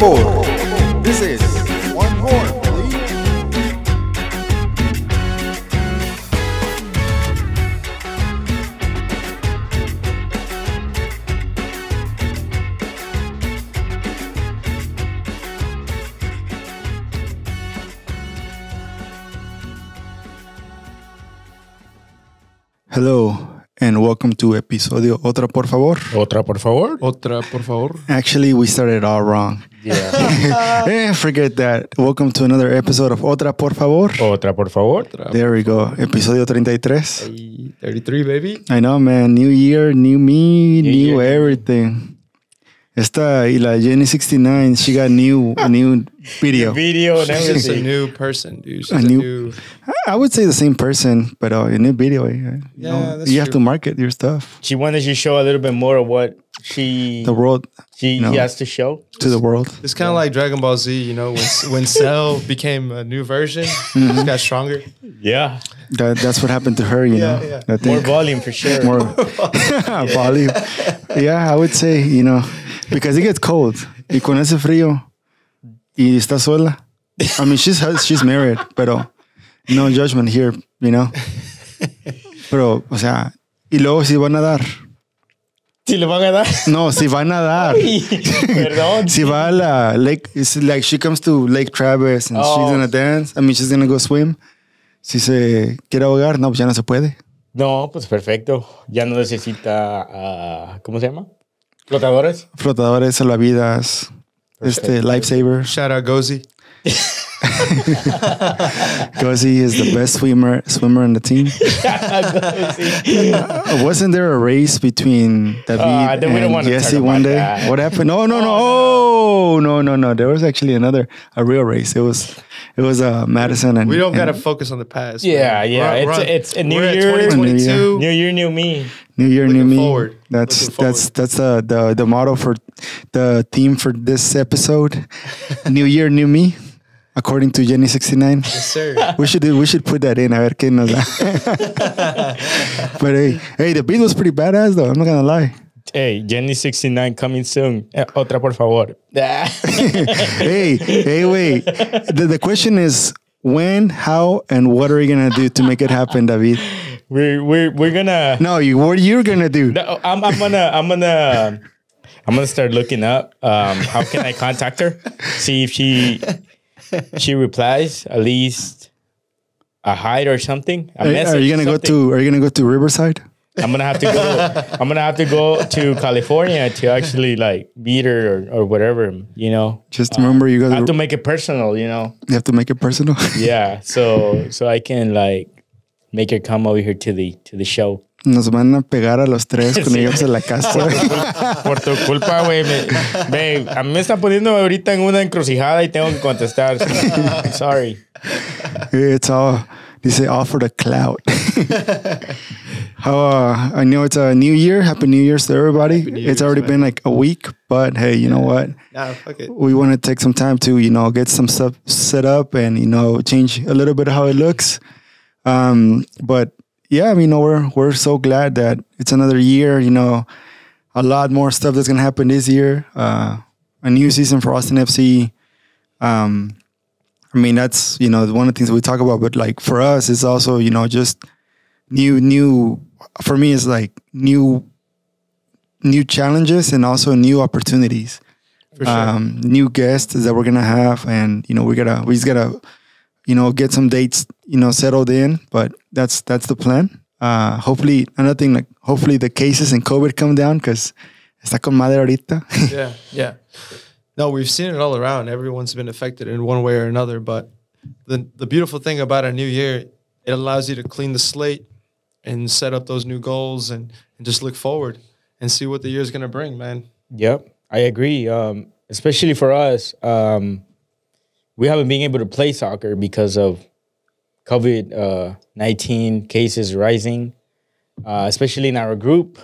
4. This is one more, please. Hello. And welcome to episodio Otra, por favor. Otra, por favor. Otra, por favor. Actually, we started all wrong. Yeah. Forget that. Welcome to another episode of Otra, por favor. Otra, por favor. There we go. Episodio 33. Hey, 33, baby. I know, man. New year, new me, New new year. everything. Esta y la Jenny 69, she got a new video. Video and She's just a everything. new person, dude. She's A a new- new... I would say the same person, but a new video. You that's you have true. to market your stuff. She wanted to show a little bit more of what she The world, she no. has to show. to the world. It's kind of like Dragon Ball Z, you know, when Cell became a new version, it just got stronger. Yeah. That's what happened to her, you know. Yeah. I More think. volume for sure. More volume. Yeah, I would say, because it gets cold. Y con ese frío. Y está sola. I mean, she's married, pero no judgment here, Pero, o sea, y luego si va a nadar. Si le van a dar. No, si va a nadar. Perdón. Si va a la lake, it's like she comes to Lake Travis and she's gonna dance. I mean, she's gonna go swim. Si se quiere ahogar, no, pues ya no se puede. No, pues perfecto. Ya no necesita, ¿cómo se llama? Flotadores. Flotadores, salvavidas, lifesavers. Shout out Gozi. Gozi is the best swimmer in the team. Wasn't there a race between David then we don't and wanna Jesse talk one about day? that. What happened? No. There was actually a real race. It was Madison and We don't got to and focus on the past. Yeah, man. yeah. We're on- It's a new we're at year. 2022. New year, new me. New Year, New Looking Me. forward. That's Looking the motto for the theme for this episode. New Year, New Me, according to Jenny 69. Yes, sir. We should put that in. A ver qué nos da. But hey, the beat was pretty badass though. I'm not gonna lie. Hey, Jenny 69 coming soon. Otra, por favor. Hey, wait. The question is when, how, and what are you gonna do to make it happen, David? We're gonna. No, what you're gonna do? No, I'm gonna start looking up. How can I contact her? See if she replies at least a hi or something. A message. Are you gonna go to Riverside? I'm gonna have to go to California to actually like meet her or whatever. Just remember, you I have to guys. make it personal. You have to make it personal. Yeah. So I can like make her come over here to the show. Nos van a pegar a los tres cuando Sí. lleguemos a la casa. Por tu culpa, güey. Babe, a mí me está poniendo ahorita en una encrucijada y tengo que contestar. Sorry. It's all, dice, all for the clout. I know it's a new year. Happy New Year's to everybody. New It's Year's, already man. been like a week, but hey, you know what? Nah, fuck it. We want to take some time to, get some stuff set up and, change a little bit of how it looks. But yeah, we're so glad that it's another year, a lot more stuff that's going to happen this year. A new season for Austin FC. That's, one of the things we talk about, but like for us, it's also, just new, for me, it's like new challenges and also new opportunities. For sure. New guests that we're gonna have, and we just gotta get some dates settled in. But that's the plan. Hopefully the cases in COVID come down because está con madre ahorita. Yeah. No, we've seen it all around. Everyone's been affected in one way or another. But the beautiful thing about a new year, it allows you to clean the slate and set up those new goals and just look forward and see what the year's going to bring, man. Yep, I agree. Especially for us, we haven't been able to play soccer because of COVID-19 cases rising, especially in our group,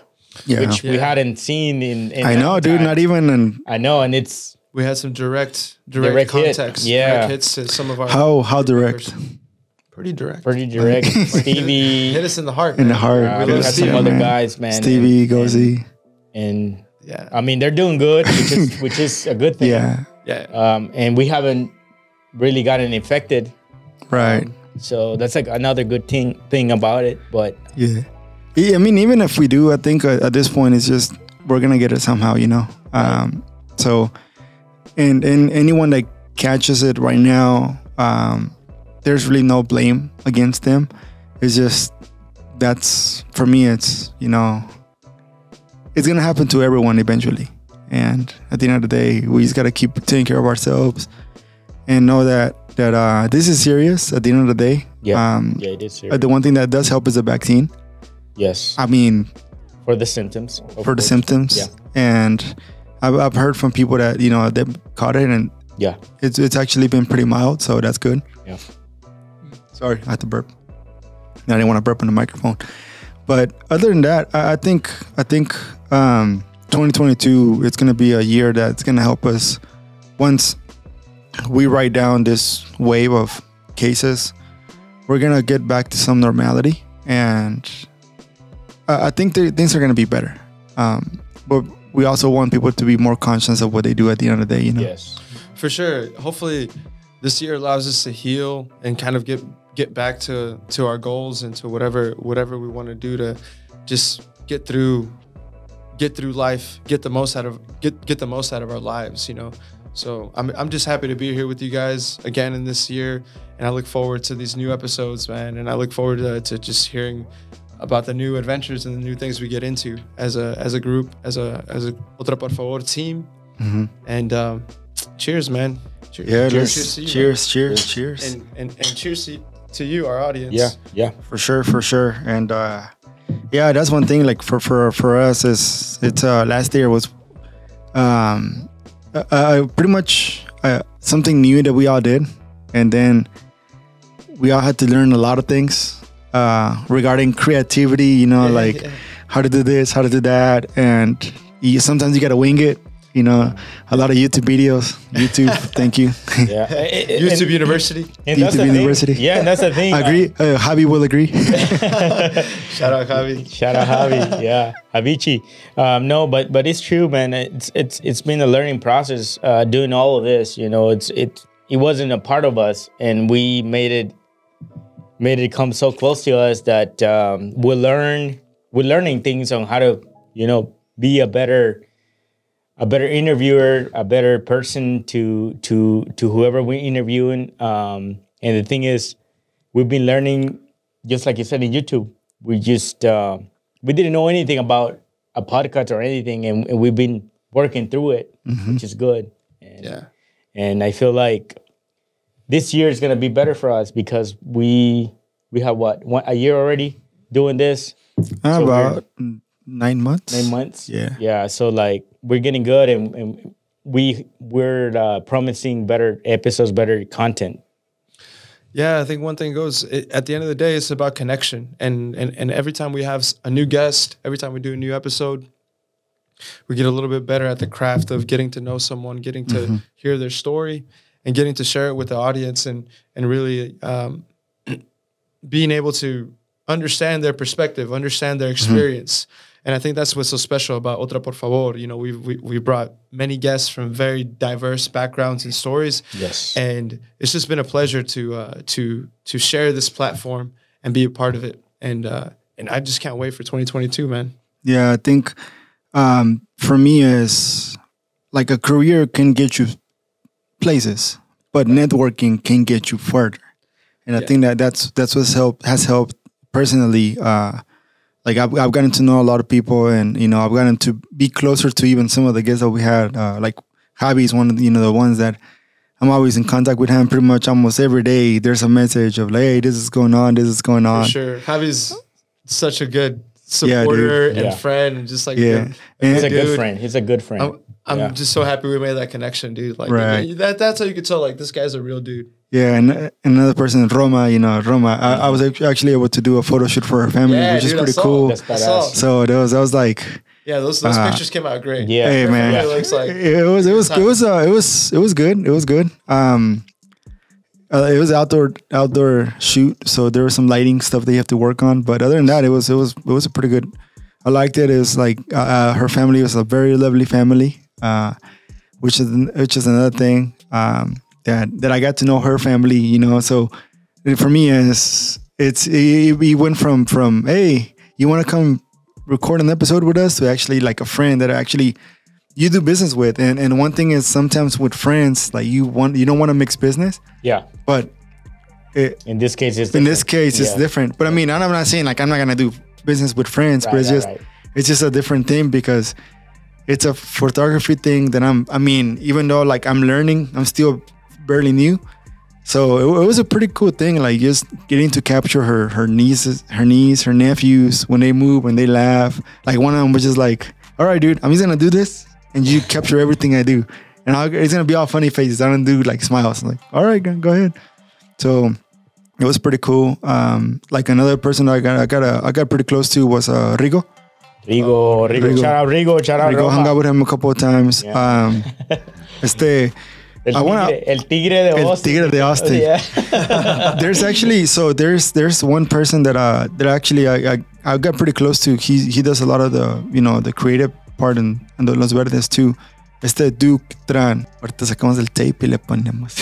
which we hadn't seen in I know, dude. Not even. I know, and it's We had some direct Direct hit. contacts. Yeah. Direct hits to some of our... How direct? Pretty direct. pretty direct. Stevie, Hit us in the heart. In the man. heart. we love had Stevie, some other man. guys, man. Stevie, Gozi. and Yeah. I mean they're doing good, which is a good thing. Yeah. Yeah. And we haven't really gotten infected. Right. So that's like another good thing about it. But Yeah. I mean, even if we do, I think at this point, it's just we're gonna get it somehow, you know. So, and anyone that catches it right now, there's really no blame against them. It's just that's for me. It's it's gonna happen to everyone eventually. And at the end of the day, we just gotta keep taking care of ourselves and know that this is serious. At the end of the day, yeah, it is serious. the one thing that does help is the vaccine. Yes. I mean, for the symptoms. For the symptoms. Yeah. And I've heard from people that they caught it, and yeah, it's actually been pretty mild, so that's good. Yeah. Sorry, I had to burp. I didn't want to burp on the microphone. But other than that, I think 2022, it's gonna be a year that's gonna help us once we write down this wave of cases. We're gonna get back to some normality, and I think things are gonna be better. But we also want people to be more conscious of what they do at the end of the day. Yes, for sure. Hopefully, this year allows us to heal and kind of get back to our goals and to whatever we want to do to just get through life, get the most out of our lives. So I'm just happy to be here with you guys again in this year, and I look forward to these new episodes, man. And I look forward to just hearing about the new adventures and the new things we get into as a group, as a Otra por favor team. Mm-hmm. And cheers, man. Yeah, cheers to you, cheers. And cheers to you, our audience. Yeah, for sure. And yeah, that's one thing. Like for us, it's last year was pretty much something new that we all did, and then we all had to learn a lot of things regarding creativity. How to do this, how to do that, and sometimes you gotta wing it. A lot of YouTube videos. YouTube, thank you. Yeah. YouTube University. And YouTube University. Yeah, and that's the thing. Agree. Javi will agree. Shout out Javi. Yeah, Javichi. No, but it's true, man. It's been a learning process doing all of this. It wasn't a part of us, and we made it come so close to us that we're learning things on how to be a better interviewer, a better person to whoever we're interviewing. And the thing is, we've been learning, just like you said, in YouTube. We just we didn't know anything about a podcast or anything, and we've been working through it, mm-hmm. which is good. And I feel like this year is gonna be better for us because we have a year already doing this. About 9 months. 9 months. Yeah. So like we're getting good, and we're promising better episodes, better content. Yeah, I think one thing goes, at the end of the day, it's about connection. And every time we have a new guest, every time we do a new episode, we get a little bit better at the craft of getting to know someone, getting to mm-hmm. hear their story, and getting to share it with the audience, and really being able to understand their perspective, understand their experience. Mm-hmm. And I think that's what's so special about Otra por favor. We brought many guests from very diverse backgrounds and stories. Yes. And it's just been a pleasure to share this platform and be a part of it. And I just can't wait for 2022, man. Yeah, I think for me, is like a career can get you places, but networking can get you further. And I think that's what's has helped personally. Like I've gotten to know a lot of people, and I've gotten to be closer to even some of the guests that we had. Like Javi is one of the ones that I'm always in contact with him. Pretty much almost every day, there's a message of like, hey, this is going on, this is going on. For sure, Javi's such a good supporter and friend, and just like he's a good friend. He's a good friend. I'm just so happy we made that connection, dude. Like that's how you could tell like this guy's a real dude. Yeah, and another person, Roma, I was actually able to do a photo shoot for her family, which is pretty cool. That's badass. So that was like, those pictures came out great. Yeah, hey man, it looks like it was good. It was good. It was outdoor shoot, so there was some lighting stuff that you have to work on. But other than that, it was a pretty good. I liked it. It was like her family was a very lovely family. which is another thing that I got to know her family, you know. So for me, we went from hey, you want to come record an episode with us to actually like a friend that actually you do business with. And one thing is sometimes with friends, like you don't want to mix business. Yeah. But in this case, it's different. But I mean, I'm not saying like I'm not gonna do business with friends, but it's just a different thing because it's a photography thing that even though like I'm learning, I'm still barely new. So it was a pretty cool thing, like just getting to capture her niece, her nephews when they move, when they laugh. Like one of them was just like, all right, dude, I'm just gonna do this and you capture everything I do. And it's gonna be all funny faces. I don't do like smiles. I'm like, all right, go ahead. So it was pretty cool. Like another person I got pretty close to was Rigo. Rigo. Shout out Rigo. Rigo hung out with him a couple of times. Yeah. El tigre de Austin. Yeah. there's one person that actually I got pretty close to. He does a lot of the creative part in Los Verdes too. Duke Tran. Ahorita sacamos el tape y le ponemos.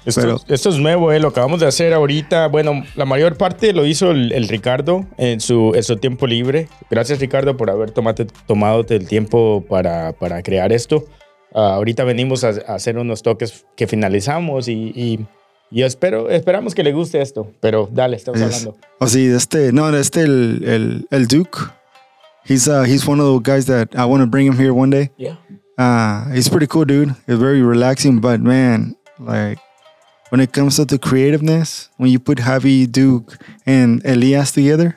Esto es nuevo, lo acabamos de hacer ahorita. Bueno, la mayor parte lo hizo el Ricardo en su tiempo libre. Gracias, Ricardo, por haber tomado el tiempo para crear esto. Ahorita venimos a hacer unos toques que finalizamos y esperamos que le guste esto. Pero dale, estamos hablando. Oh, sí, el Duke. He's one of those guys that I want to bring him here one day. Yeah. He's pretty cool, dude. It's very relaxing, but man, like when it comes to the creativeness, when you put Javi, Duke, and Elias together,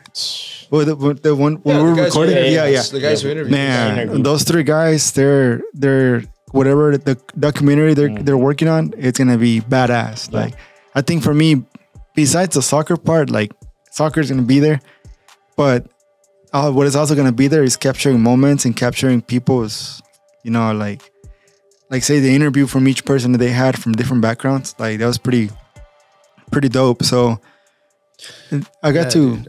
the one when we were recording, the guys who interviewed, man, those three guys, they're whatever the documentary they're working on, it's gonna be badass. Yeah. Like I think for me, besides the soccer part, like soccer is gonna be there, but what is also gonna be there is capturing moments and capturing people's, like say the interview from each person that they had from different backgrounds. Like that was pretty dope. So I got to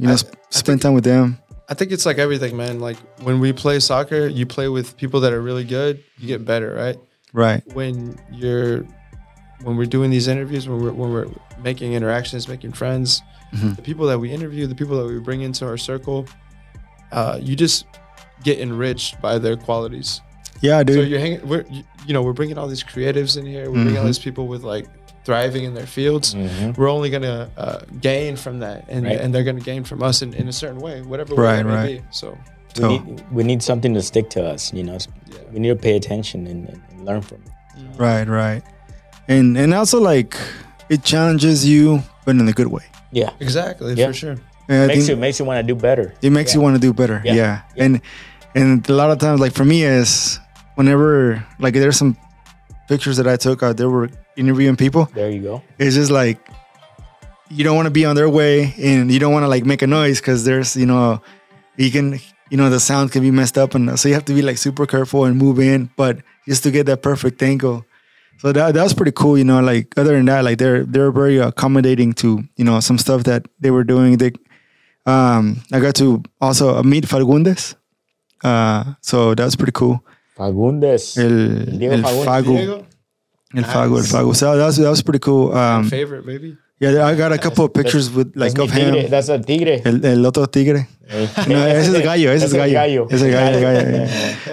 spend time with them. I think it's like everything, man. Like when we play soccer, you play with people that are really good, you get better, right? Right. When we're doing these interviews, when we're making interactions, making friends, the people that we interview, the people that we bring into our circle, you just get enriched by their qualities. Yeah, dude. So we're bringing all these creatives in here. We're bringing all these people with like thriving in their fields. We're only gonna gain from that, and they're gonna gain from us in a certain way, whatever way it may be. So we need something to stick to us. We need to pay attention and learn from it. Right. And also like it challenges you, but in a good way. Yeah, exactly. For sure. Makes you want to do better. It makes you want to do better. Yeah. And a lot of times, like for me, is whenever like there's some pictures that I took out, they were interviewing people. There you go. It's just like you don't want to be on their way, and you don't want to like make a noise because there's you can the sound can be messed up, and so you have to be like super careful and move in, but just to get that perfect angle. So that was pretty cool. Like other than that, like they're very accommodating to some stuff that they were doing. I got to also meet Fagundes. So that was pretty cool. Fagundes. El Fago. El Fago. So that was pretty cool. Favorite, maybe? Yeah, I got a couple of pictures with like of him. That's a tigre. El otro tigre. No, ese es gallo. Ese es gallo.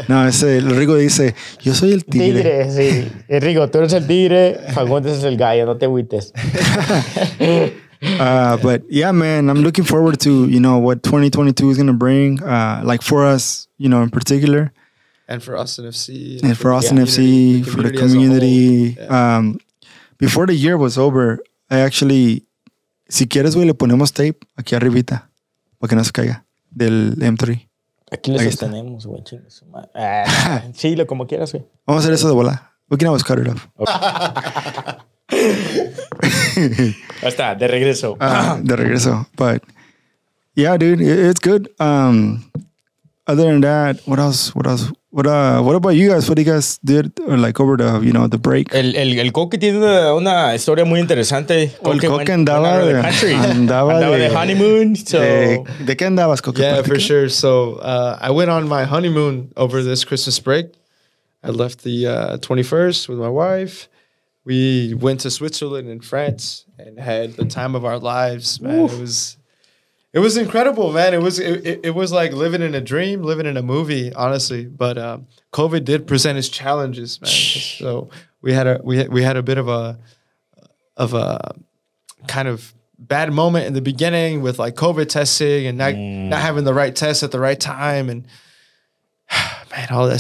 No, el Rigo dice, yo soy el tigre. Tigre, sí. El Rigo, tú eres el tigre, Fagundes es el gallo, no te agüites. But yeah, man, I'm looking forward to, what 2022 is going to bring, like for us, in particular. And for Austin FC. And for Austin FC, for the community. Before the year was over, I actually, si quieres, güey, le ponemos tape aquí arribita para que no se caiga del M3. Aquí lo sostenemos, güey. Sí, como quieras, güey. Vamos a hacer eso de bola. We can always cut it off. Ahí está, de regreso. De regreso. But yeah, dude, it's good. Other than that, what else? What about you guys? What do you guys did like over the break? El Koke tiene una historia muy interesante. El Koke andaba de honeymoon. So. ¿De qué andabas, Koke? Yeah, for sure. So I went on my honeymoon over this Christmas break. I left the 21st with my wife. We went to Switzerland and France and had the time of our lives, man. It was incredible, man. It was like living in a dream, living in a movie, honestly. But COVID did present its challenges, man. So we had a bit of a kind of bad moment in the beginning with like COVID testing and not having the right test at the right time, and man, all of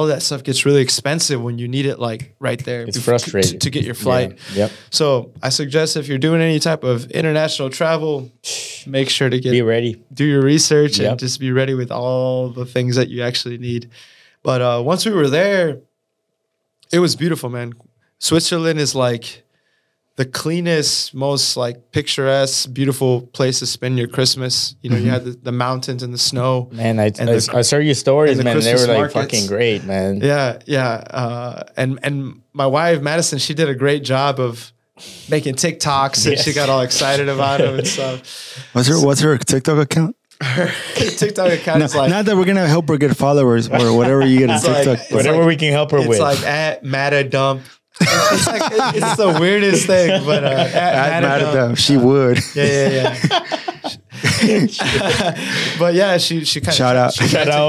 that stuff gets really expensive when you need it like right there. It's frustrating to get your flight. Yeah. Yep. So I suggest if you're doing any type of international travel, make sure to be ready, do your research, and just be ready with all the things that you actually need. But once we were there, it was beautiful, man. Switzerland is like the cleanest, most like picturesque, beautiful place to spend your Christmas. You know, you had the mountains and the snow. Man, I saw your stories, man. They were like markets. fucking great, man. Yeah. And my wife, Madison, she did a great job of making TikToks, and she got all excited about them and stuff. What's her TikTok account? Her TikTok account is like... Not that we're going to help her get followers or whatever you get on TikTok. Whatever we can help her with. It's like at Matadump. It's like it's the weirdest thing, but Matadump. She would. Yeah. But yeah, she kind of shout out,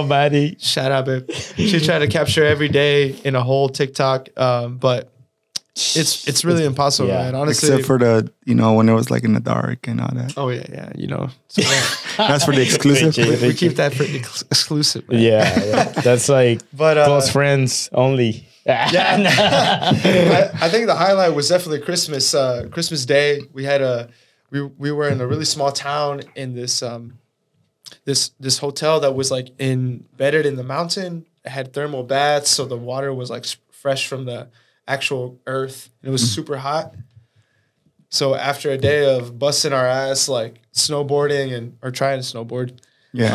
buddy. Shout out, babe. She tried to capture every day in a whole TikTok, but it's really impossible, man. Honestly, except for the when it was like in the dark and all that. Oh yeah. So, that's for the exclusive. We keep that for exclusive. Man. Yeah, that's like close friends only. I think the highlight was definitely Christmas Day. We had we were in a really small town in this this hotel that was like embedded in the mountain. It had thermal baths, so the water was like fresh from the actual earth, and it was super hot. So after a day of busting our ass like snowboarding or trying to snowboard, you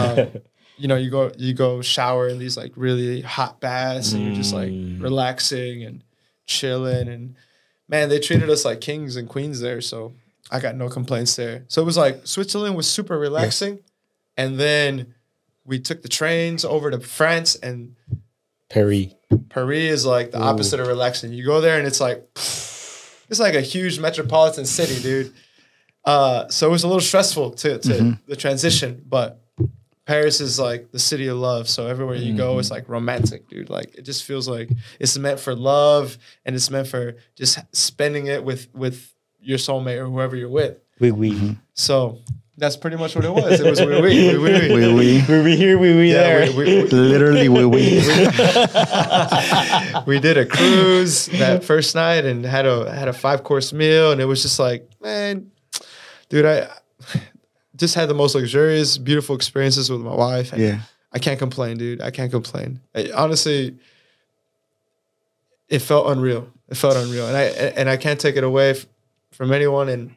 go shower in these like really hot baths, and you're just like relaxing and chilling. And man, they treated us like kings and queens there. So I got no complaints there. So it was like Switzerland was super relaxing. Yeah. And then we took the trains over to France, and Paris is like the opposite of relaxing. You go there and it's like a huge metropolitan city, dude. So it was a little stressful to the transition, but Paris is like the city of love. So everywhere you go, it's like romantic, dude. Like it just feels like it's meant for love, and it's meant for just spending it with your soulmate or whoever you're with. So that's pretty much what it was. It was we here, we there. Literally, We did a cruise that first night and had a 5-course meal, and it was just like, man, dude, I just had the most luxurious, beautiful experiences with my wife. And I can't complain, dude. I can't complain. Honestly, it felt unreal. And I can't take it away from anyone. And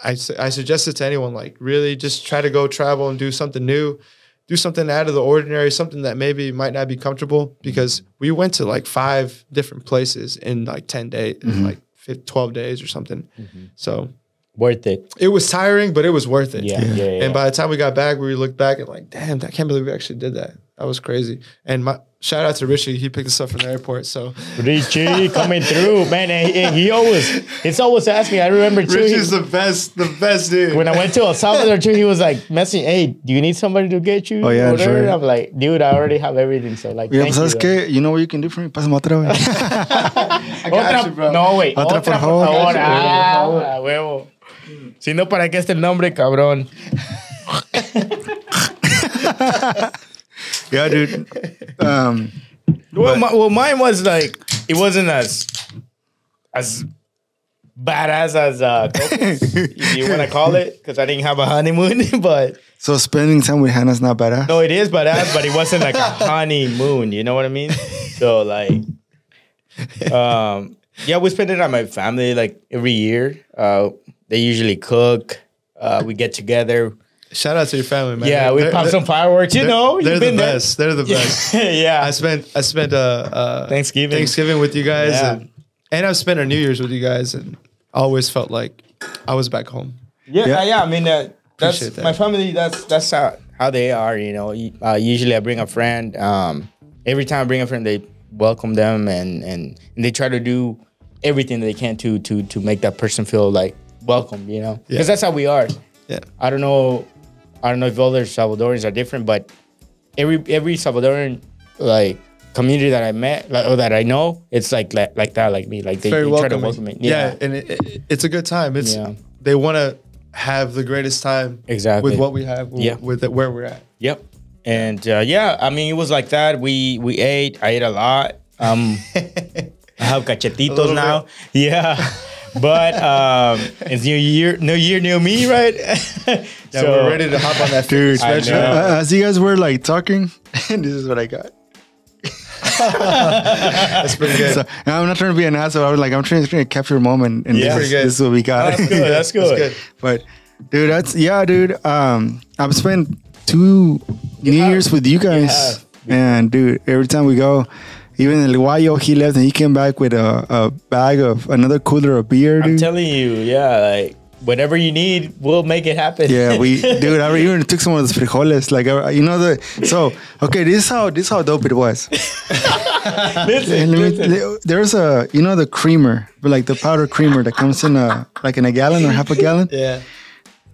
I suggest it to anyone, like really just try to go travel and do something new, do something out of the ordinary, something that maybe might not be comfortable, because we went to like 5 different places in like 10 days, like 12 days or something. So worth it. It was tiring, but it was worth it. Yeah. And by the time we got back, we looked back and like, damn, I can't believe we actually did that. That was crazy. And shout out to Richie. He picked us up from the airport. So Richie coming through, man. And he always asked me. I remember too. Richie's the best dude. When I went to El Salvador too, he was like messaging, "Hey, do you need somebody to get you?" Oh yeah, whatever? sure. I'm like, dude, I already have everything. So like, pues sabes qué, you know what you can do for me? Pásame otra vez. I got you, bro. No, wait. Otra, por favor. Ah, huevo. Si no, ¿para qué este el nombre, cabrón? Yeah, dude. Well, mine was like, it wasn't as badass as Koke, if you want to call it, because I didn't have a honeymoon. But so spending time with Hannah's not badass? No, it is badass, but it wasn't like a honeymoon. You know what I mean? So like, yeah, we spend it on my family like every year. They usually cook. We get together. Shout out to your family, man. Yeah, we pop some fireworks. You know, they're the best. They're the best. Yeah. I spent Thanksgiving with you guys, and I've spent our New Year's with you guys, and I always felt like I was back home. Yeah. I mean, that's that. my family. That's how they are. You know, usually I bring a friend. Every time I bring a friend, they welcome them, and they try to do everything they can to make that person feel like welcome, you know, because that's how we are. Yeah. I don't know if other Salvadorians are different, but every Salvadoran like community that I met or that I know, it's like that, like me, like they try to welcome me. Yeah, and it's a good time. They want to have the greatest time with what we have, with where we're at. Yep. And I mean, it was like that. We ate. I ate a lot. I have cachetitos now. Bit. Yeah. But it's new year, new me, right? So we're ready to hop on that food. As you guys were like talking, this is what I got. That's pretty good. So, I'm not trying to be an asshole. I'm trying to capture a moment, and this is what we got. That's good. That's good. But dude, I've spent 2 New Years with you guys, and dude, every time we go, even El Guayo, he left and he came back with a bag of another cooler of beer, dude. I'm telling you, like whatever you need, we'll make it happen. Yeah, I even took some of those frijoles, like this is how dope it was. There's the creamer, but like the powder creamer that comes in a gallon or half a gallon. Yeah,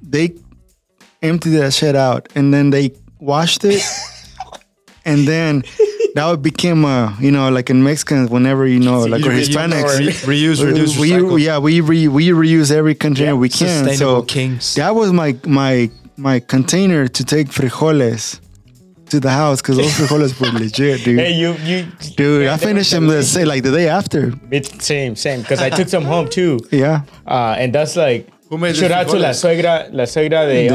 they emptied that shit out and then they washed it, and then now it became like in Mexicans, whenever like we're Hispanics, reuse, reduce, recycle. We reuse every container we can. Sustainable So kings. that was my container to take frijoles to the house, because those frijoles were legit, dude. Hey, dude, I finished them the day after. It's same, because I took some home too. Yeah. And that's like, who made shout out to la suegra de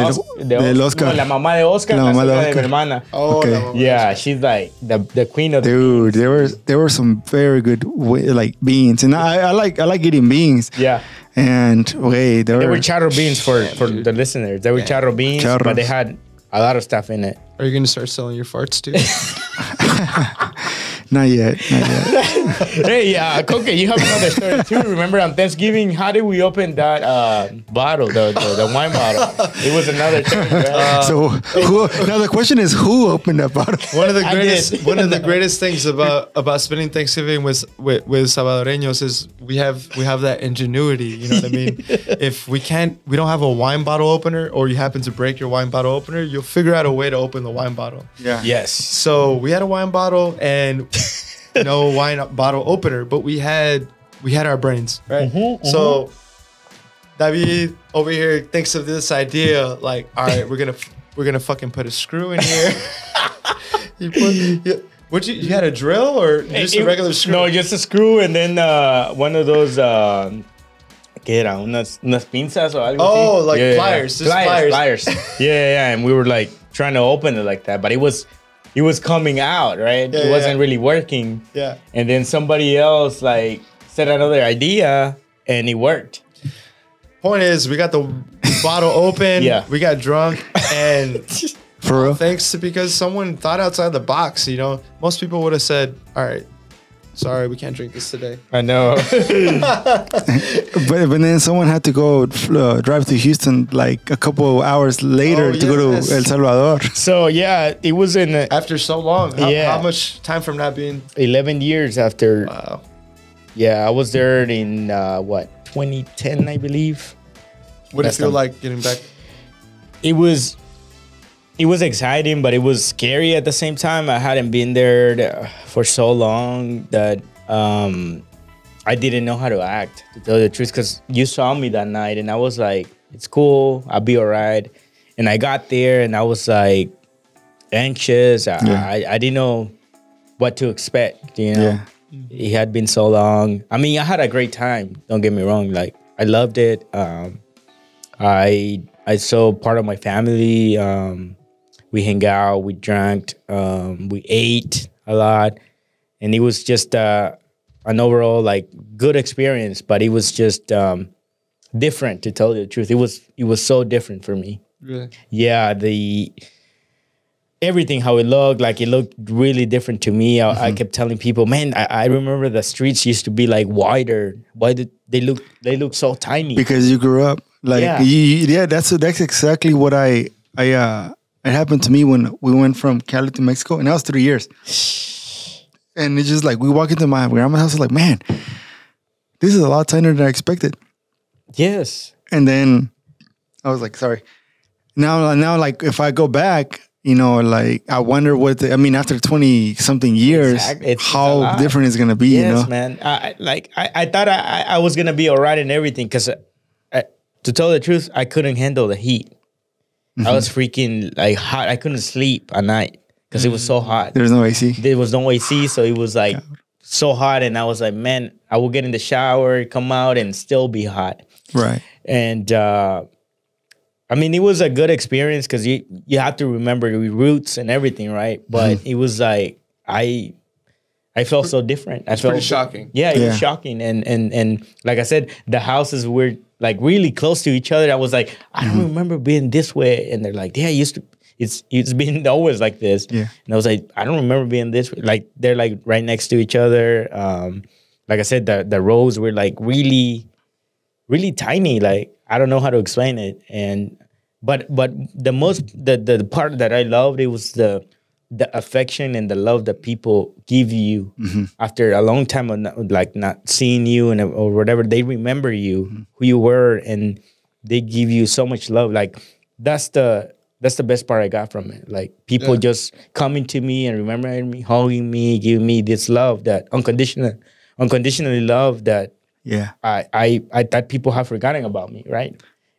Oscar. La mamá de Oscar, la suegra de mi hermana. Oh, okay. Yeah, she's like the queen of dude. There were some very good beans, and I like eating beans. Yeah. And they were charro beans for the listeners. They were charro beans, but they had a lot of stuff in it. Are you gonna start selling your farts too? Not yet. Hey, Koke, you have another story too. Remember on Thanksgiving, how did we open that bottle, the wine bottle? It was another thing, right? So now the question is, who opened that bottle? One of the greatest things about spending Thanksgiving with Salvadoreños is we have that ingenuity. You know what I mean? If we don't have a wine bottle opener, or you happen to break your wine bottle opener, you'll figure out a way to open the wine bottle. Yeah. Yes. So we had a wine bottle and no wine bottle opener, but we had our brains, right? So David over here thinks of this idea, like, all right, we're gonna fucking put a screw in here. You had a drill or just a regular screw? No, just a screw, and then one of those ¿qué era? Unas pinzas o algo Oh, así. like pliers. Pliers. Yeah. And we were like trying to open it like that, but it was coming out, right? It wasn't really working. Yeah. And then somebody else like said another idea, and it worked. Point is, we got the bottle open. Yeah. We got drunk, and For real? thanks to because someone thought outside the box. You know, most people would have said, "All right, sorry, we can't drink this today." I know. But then someone had to go drive to Houston like a couple hours later to go to El Salvador. So yeah, it was in After so long. How much time from not being? 11 years after. Wow. Yeah, I was there in 2010, I believe. What did it feel like getting back? It was exciting, but it was scary at the same time. I hadn't been there for so long that I didn't know how to act, to tell you the truth, because you saw me that night and I was like, it's cool, I'll be all right. And I got there and I was like anxious. I didn't know what to expect, you know. Yeah. It had been so long. I mean, I had a great time, don't get me wrong. Like, I loved it. I saw part of my family. We hang out, we drank, we ate a lot, and it was just an overall like good experience. But it was just different, to tell you the truth. It was so different for me. Really? Yeah, everything how it looked really different to me. I kept telling people, man, I remember the streets used to be like wider. Why did they look so tiny? Because you grew up like that's exactly what it happened to me when we went from Cali to Mexico, and that was 3 years. And it's just like we walk into my grandma's house, like, man, this is a lot tighter than I expected. Yes. And then I was like, sorry. Now, like if I go back, you know, like I wonder after 20 something years, Exactly. It's a how lot. different it's gonna be. Yes, you know, man. I thought I was gonna be all right and everything because, to tell the truth, I couldn't handle the heat. I was freaking like hot. I couldn't sleep at night because it was so hot. there's no AC. There was no AC, so it was like so hot, and I was like, man, I will get in the shower, come out, and still be hot. Right. And I mean, it was a good experience because you have to remember the roots and everything, right? But it was like I felt so different. I felt pretty shocking. Yeah, it was shocking. And like I said, the houses were like really close to each other. I was like, I don't remember being this way. And they're like, yeah, it's been always like this. Yeah. And I was like, I don't remember being this way. Like they're like right next to each other. Like I said, the rows were like really, really tiny. Like I don't know how to explain it. And but the part that I loved, it was the affection and the love that people give you after a long time of not seeing you or whatever. They remember you, who you were, and they give you so much love. Like that's the best part I got from it. Like people just coming to me and remembering me, hugging me, giving me this love, that unconditionally love that I thought people have forgotten about me, right?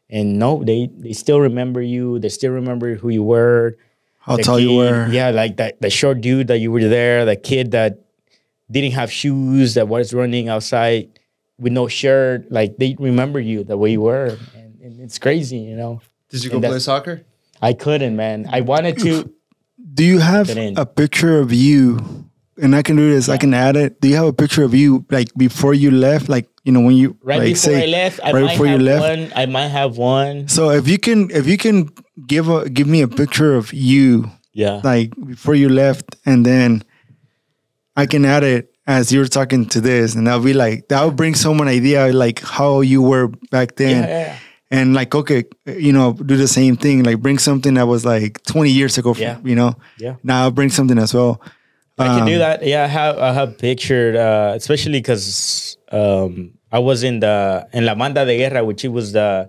And no, they still remember you. They still remember who you were. How tall you were. Yeah, like the short dude that you were there, the kid that didn't have shoes, that was running outside with no shirt. Like they remember you the way you were. And it's crazy, you know. Did you go play soccer? I couldn't, man. I wanted to. Do you have a picture of you? And I can do this. I can add it. Do you have a picture of you like before you left? Like, you know, when you before I left, I might have one. So if you can give me a picture of you, like before you left, and then I can add it as you're talking to this, and I'll be like, that would bring someone idea like how you were back then. Yeah. And like, okay, you know, do the same thing. Like bring something that was like 20 years ago, you know? Yeah. Now I'll bring something as well. I can do that. Yeah, I have pictured, especially because I was in La Banda de Guerra, which was el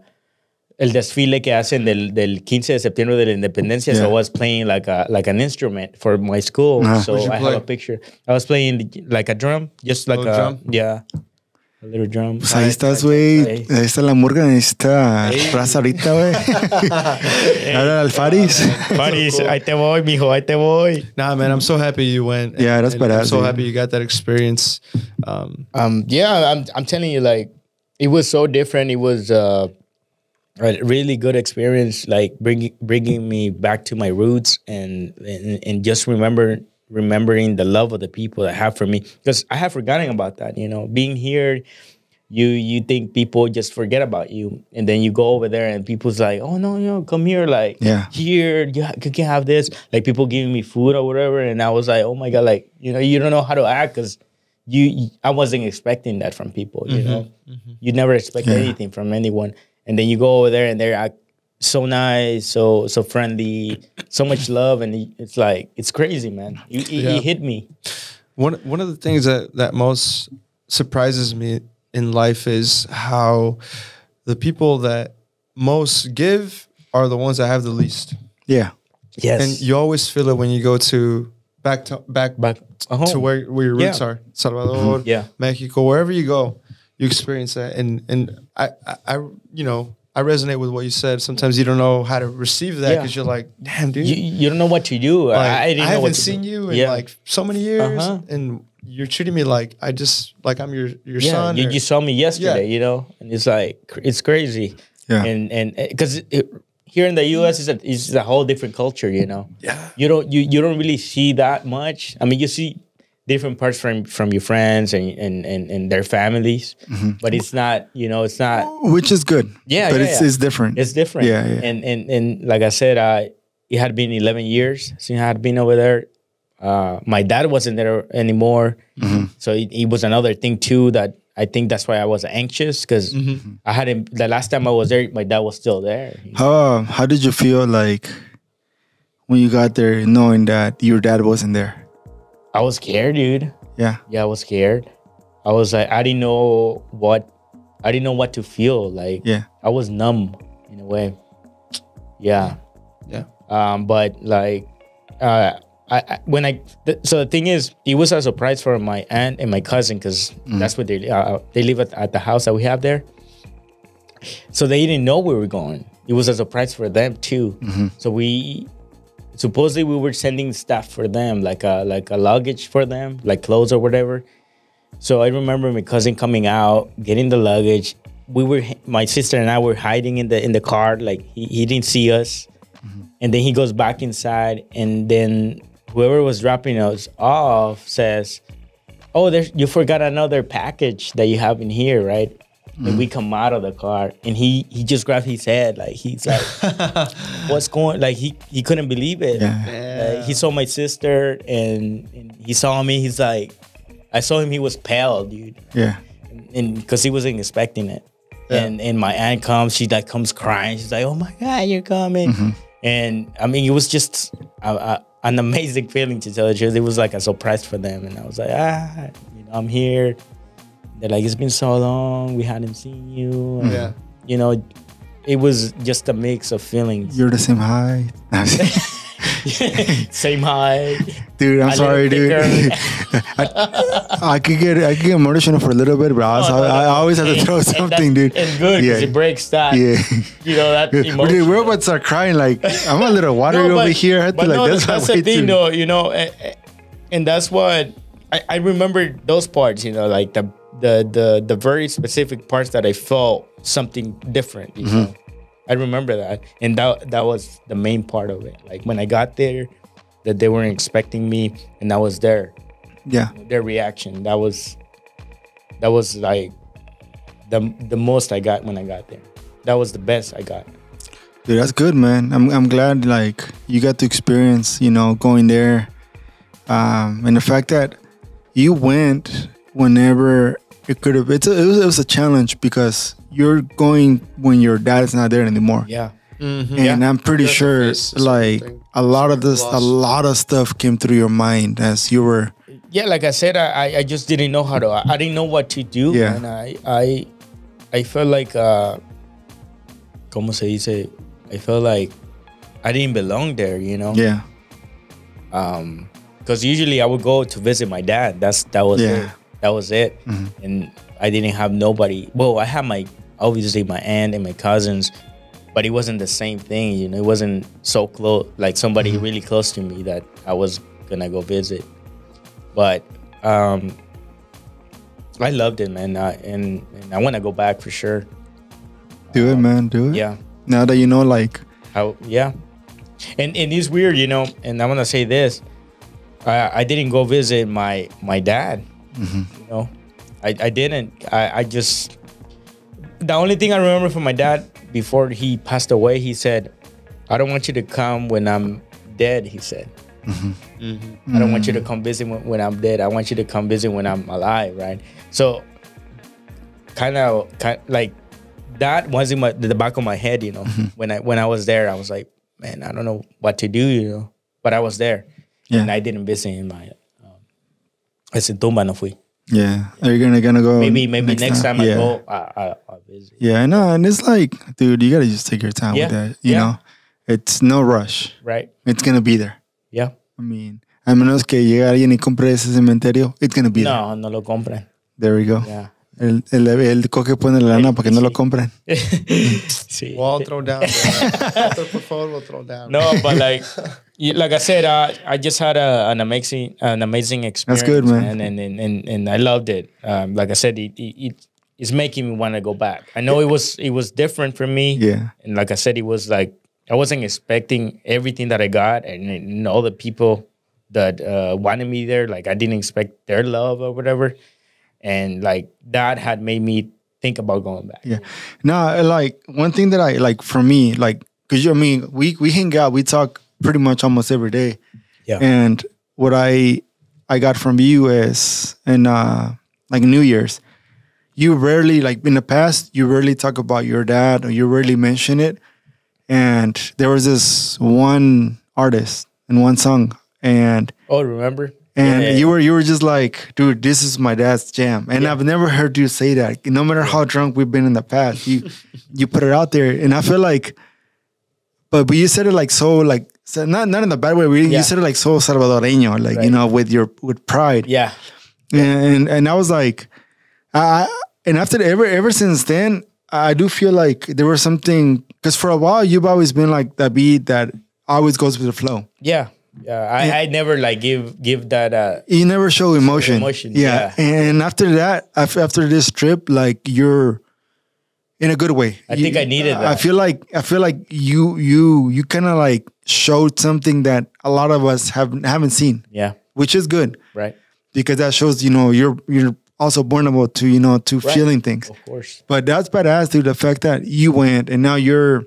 desfile que hacen del 15 de septiembre de la independencia. So I was playing like an instrument for my school. So I have a picture. I was playing like a drum, just like a drum. Yeah. A little drum. Pues ahí estás, güey. Ahí está la murga. Necesita raza ahorita, güey. Ahora al Faris. Faris, ahí te voy, mijo. Ahí te voy. Nah, man, I'm so happy you went. Yeah, that's badass. I'm so happy you got that experience. Yeah, I'm telling you, like, it was so different. It was a really good experience, like bringing me back to my roots and just remembering the love of the people that have for me, because I have forgotten about that. You know, being here, you think people just forget about you, and then you go over there and people's like, oh no, come here, like here you can have this, like people giving me food or whatever, and I was like, oh my god, like, you know, you don't know how to act because I wasn't expecting that from people. You know, you never expect anything from anyone, and then you go over there and they're so nice, so friendly, so much love, and it's like, it's crazy, man. It hit me. One of the things that most surprises me in life is how the people that most give are the ones that have the least. Yeah. Yes. And you always feel it when you go to back to where your roots are, Salvador, Mexico, wherever you go, you experience that. And I you know, I resonate with what you said. Sometimes you don't know how to receive that because you're like, damn, dude. You don't know what to do. Like, I haven't seen you in like so many years, and you're treating me like I'm your son. You just saw me yesterday, you know, and it's like, it's crazy. Yeah. And because here in the U.S. is a whole different culture, you know. Yeah. You don't really see that much. I mean, you see different parts from your friends and their families, but it's not, you know, it's not, which is good. Yeah, but it's different. It's different. Yeah. And like I said, it had been 11 years since I had been over there. My dad wasn't there anymore, so it was another thing too, that I think that's why I was anxious, because I hadn't. The last time I was there, my dad was still there. You know? How did you feel like when you got there, knowing that your dad wasn't there? I was scared, dude. Yeah. Yeah, I was scared. I was like, I didn't know what to feel. Like, Yeah. I was numb in a way. Yeah. Yeah. But like, so the thing is, it was a surprise for my aunt and my cousin because that's what they live at the house that we have there. So they didn't know we were going. It was a surprise for them too. So supposedly we were sending stuff for them, like a luggage for them, like clothes or whatever. So I remember my cousin coming out, getting the luggage. My sister and I were hiding in the car, like he didn't see us. And then he goes back inside, and then whoever was dropping us off says, "Oh, you forgot another package that you have in here, right?" And we come out of the car, and he just grabbed his head, like he's like, "What's going?" Like he couldn't believe it. Yeah. He saw my sister, and he saw me. He's like, I saw him. He was pale, dude. Yeah. And because he wasn't expecting it. Yeah. And my aunt comes. She like comes crying. She's like, "Oh my God, you're coming!" And I mean, it was just an amazing feeling, to tell the truth. It was like a surprise for them, and I was like, I'm here. They're like, "It's been so long. We hadn't seen you." And, Yeah. It was just a mix of feelings. You're the same height. Same height. Dude, I'm A sorry, little dude. thicker. I could get emotional for a little bit, but I always have to throw something, dude. And good, because it breaks that. Yeah. That emotion. Dude, we're about to start crying. Like, I'm a little watery over here. I had to, But like, no, that's that's my the way thing, too. though. And that's what I remember, those parts. Like the very specific parts that I felt something different. You know? I remember that, and that was the main part of it. Like when I got there, that they weren't expecting me, and I was there. Yeah. Their reaction. That was like the most I got when I got there. That was the best I got. Dude, that's good, man. I'm glad, like, you got to experience, going there. And the fact that you went whenever it could have, it was a challenge because you're going when your dad is not there anymore. Yeah. And I'm pretty sure, like, a lot of stuff came through your mind as you were. Yeah, like I said, I just didn't know I didn't know what to do. Yeah. And I felt like, ¿cómo se dice? I felt like I didn't belong there, Yeah. Because usually I would go to visit my dad. That was Yeah. it. That was it. And I didn't have nobody. Well, I had obviously my aunt and my cousins, but it wasn't the same thing. It wasn't so close, like somebody really close to me that I was gonna go visit. But I loved it, man, and I want to go back for sure. Do it, man. Do it. Yeah. Now that you know, like, Yeah. And it's weird, and I want to say this. I didn't go visit my dad. I didn't. I just, the only thing I remember from my dad before he passed away, he said, "I don't want you to come when I'm dead," he said. I don't want you to come visit when I'm dead. I want you to come visit when I'm alive, right? So kind of like that was in the back of my head, when I was there. I was like, man, I don't know what to do, but I was there. Yeah. And I didn't visit in my ese tumba no fui. Yeah. Are you gonna go? Maybe next time I go, I'll visit. Yeah, I know. And it's like, dude, you gotta just take your time with that. You know? It's no rush. Right. It's gonna be there. Yeah. I mean, a menos que llegue alguien y compre ese cementerio, it's gonna be there. No lo compren. There we go. Yeah. El Koke pone la lana para que no lo compren. Sí. We'll throw down. We'll throw down. No, but like I said, I just had an amazing experience. That's good, man. And I loved it. Like I said, it's making me want to go back. I know it was different for me. Yeah. And like I said, it was like I wasn't expecting everything that I got, and all the people that wanted me there. Like I didn't expect their love or whatever. And like that had made me think about going back. Yeah. No, like one thing that I like for me, like, cause we hang out, we talk pretty much almost every day. Yeah. And what I got from you is like New Year's, you rarely, like in the past, you rarely talk about your dad or you rarely mention it. And there was this one artist and one song, and Oh, remember? And Yeah. you were just like, dude, this is my dad's jam. And I've never heard you say that. No matter how drunk we've been in the past, you put it out there. And I feel like, but you said it like so, like, so not in the bad way. You said it like so Salvadoreño, like, you know, with pride. Yeah. And I was like, and after ever since then, I do feel like there was something, because for a while you've always been like that beat that always goes with the flow. Yeah. Yeah. I never like give that. You never show emotion. Yeah. And after that, after this trip, like you're in a good way. I think I needed that. I feel like you kind of like showed something that a lot of us haven't seen. Yeah. Which is good. Right. Because that shows, you know, you're also vulnerable to, you know, to feeling things. Of course. But that's badass, dude. The fact that you went and now you're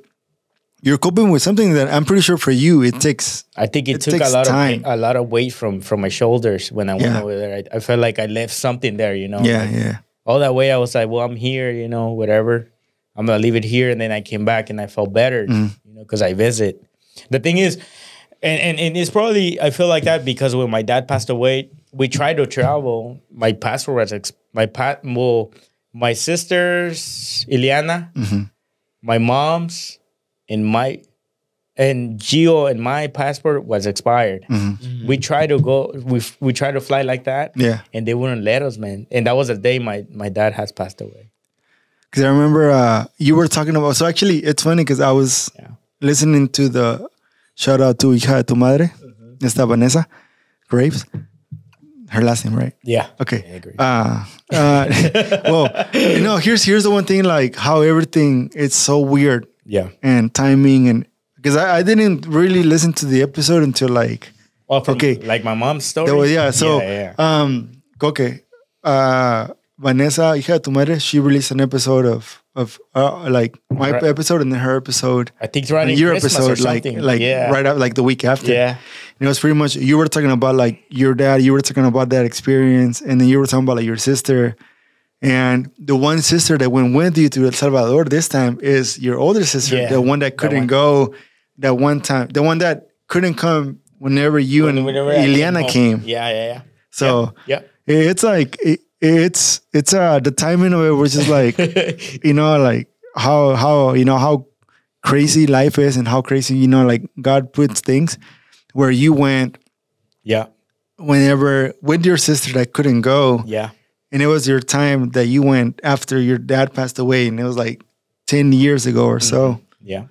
coping with something that I'm pretty sure for you it takes. I think it took takes time. a lot of weight from my shoulders when I went over there. I felt like I left something there, you know. Yeah, like, yeah. All that way, I was like, well, I'm here, you know, whatever. I'm gonna leave it here, and then I came back and I felt better, you know, because I visit. The thing is, and it's probably I feel like that because when my dad passed away, we tried to travel. My passport was my sister's Ileana, my mom's, and Gio and my passport was expired. We tried to go. We tried to fly like that. Yeah, and they wouldn't let us, man. And that was the day my dad has passed away. because I remember you were talking about. So actually, it's funny because I was listening to the shout out to Hija de tu Madre, esta Vanessa Graves. Her last name, right? Yeah. Okay. I agree. Well, you know, here's the one thing, like how everything it's so weird. Yeah. And timing, and because I didn't really listen to the episode until like. Well, like my mom's story. So Koke, Vanessa, Hija de tu Madre, she released an episode of like my episode and then her episode. I think it's right in your Christmas episode, or something. like right out, like the week after. Yeah. And it was pretty much you were talking about like your dad, you were talking about that experience, and then you were talking about like your sister. And the one sister that went with you to El Salvador this time is your older sister, the one that couldn't go that one time, the one that couldn't come whenever you and Ileana came. Yeah. So it's like it's the timing of it was just like you know, like how you know how crazy life is and how crazy, you know, like God puts things where you went whenever with your sister that couldn't go. Yeah. And it was your time that you went after your dad passed away, and it was like 10 years ago or so. Yeah.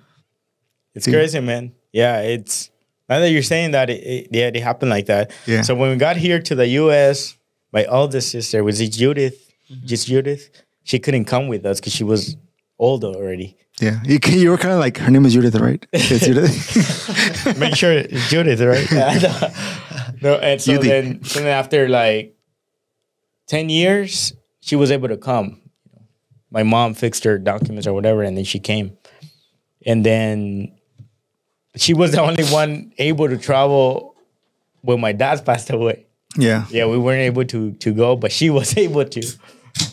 It's crazy, man. Yeah, it's now that you're saying that it happened like that. Yeah. So when we got here to the US, my oldest sister was Judith. Just Judith. She couldn't come with us because she was older already. Yeah. You were kind of like, her name is Judith, right? It's Judith. Make sure it's Judith, right? No, and so then after like 10 years, she was able to come. My mom fixed her documents or whatever, and then she came. And then she was the only one able to travel when my dad passed away. Yeah. Yeah, we weren't able to go, but she was able to.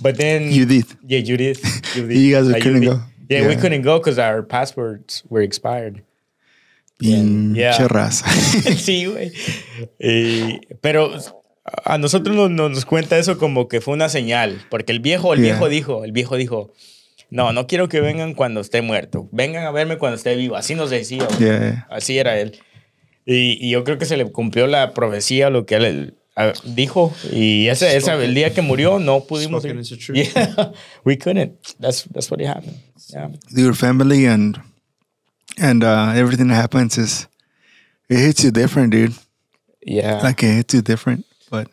But then Judith. Yeah, Judith. You guys couldn't go. Yeah, we couldn't go because our passports were expired. Pinche raza. Sí, güey. Pero a nosotros nos cuenta eso como que fue una señal, porque el viejo dijo, no quiero que vengan cuando esté muerto, vengan a verme cuando esté vivo. Así nos decía, así era él. Y yo creo que se le cumplió la profecía, lo que él dijo, y el día que murió no pudimos ir. Yeah, we couldn't. That's what happened. Yeah. Your family and everything that happens it hits you different, dude. Yeah, like it hits you different, but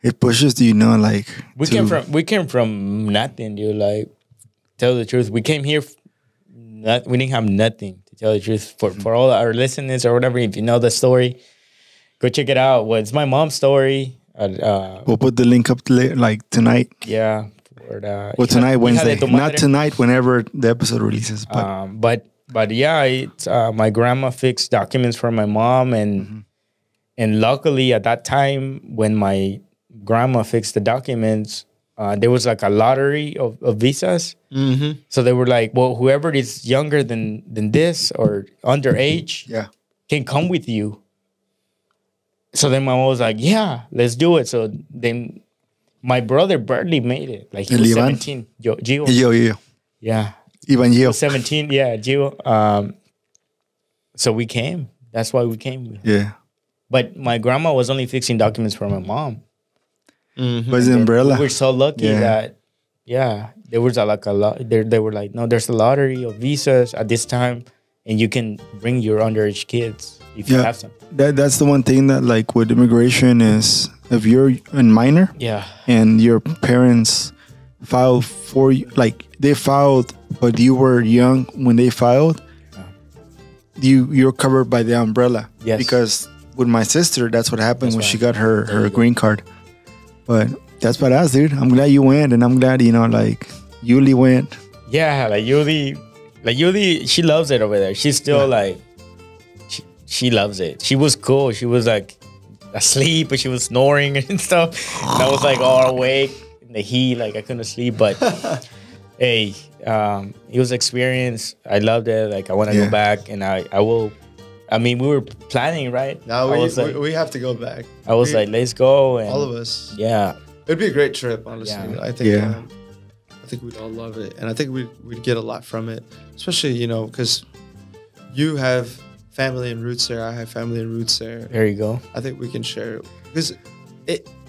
it pushes you, you know, like we came from nothing, dude. Like, tell the truth, we came here. We didn't have nothing, to tell the truth. For all our listeners or whatever, if you know the story, go check it out. Well, it's my mom's story. We'll put the link up like tonight. Yeah. Tonight, Wednesday. Not tonight, whenever the episode releases. But yeah, it's my grandma fixed documents for my mom, and luckily at that time when my grandma fixed the documents, there was like a lottery of visas. So they were like, well, whoever is younger than this or underage can come with you. So then my mom was like, yeah, let's do it. So then my brother barely made it. Like he was 17. Gio. Yo. Yeah. Ivan He Gio. was 17. Yeah, Gio. So we came. That's why we came. Yeah. But my grandma was only fixing documents for my mom. Was the umbrella? We were so lucky that, there was a lot. They were like, no, there's a lottery of visas at this time, and you can bring your underage kids if you have some. That's the one thing that, like, with immigration is, if you're a minor, and your parents filed for you, like they filed, but you were young when they filed, you're covered by the umbrella. Yes. Because with my sister, that's what happened when she got her green card. But that's badass, dude. I'm glad you went, and I'm glad, like, Yuli went. Yeah, like Yuli, she loves it over there. She's still like, she loves it. She was cool. She was like asleep, but she was snoring and stuff. And I was like all awake in the heat, like I couldn't sleep. But hey, it was experience. I loved it. Like I want to go back, and I will. I mean, we were planning, right? No, we have to go back. I was like, let's go. And all of us. Yeah. It'd be a great trip, honestly. Yeah. I think we'd all love it. And I think we'd get a lot from it. Especially, because you have family and roots there. I have family and roots there. There you go. I think we can share it. Because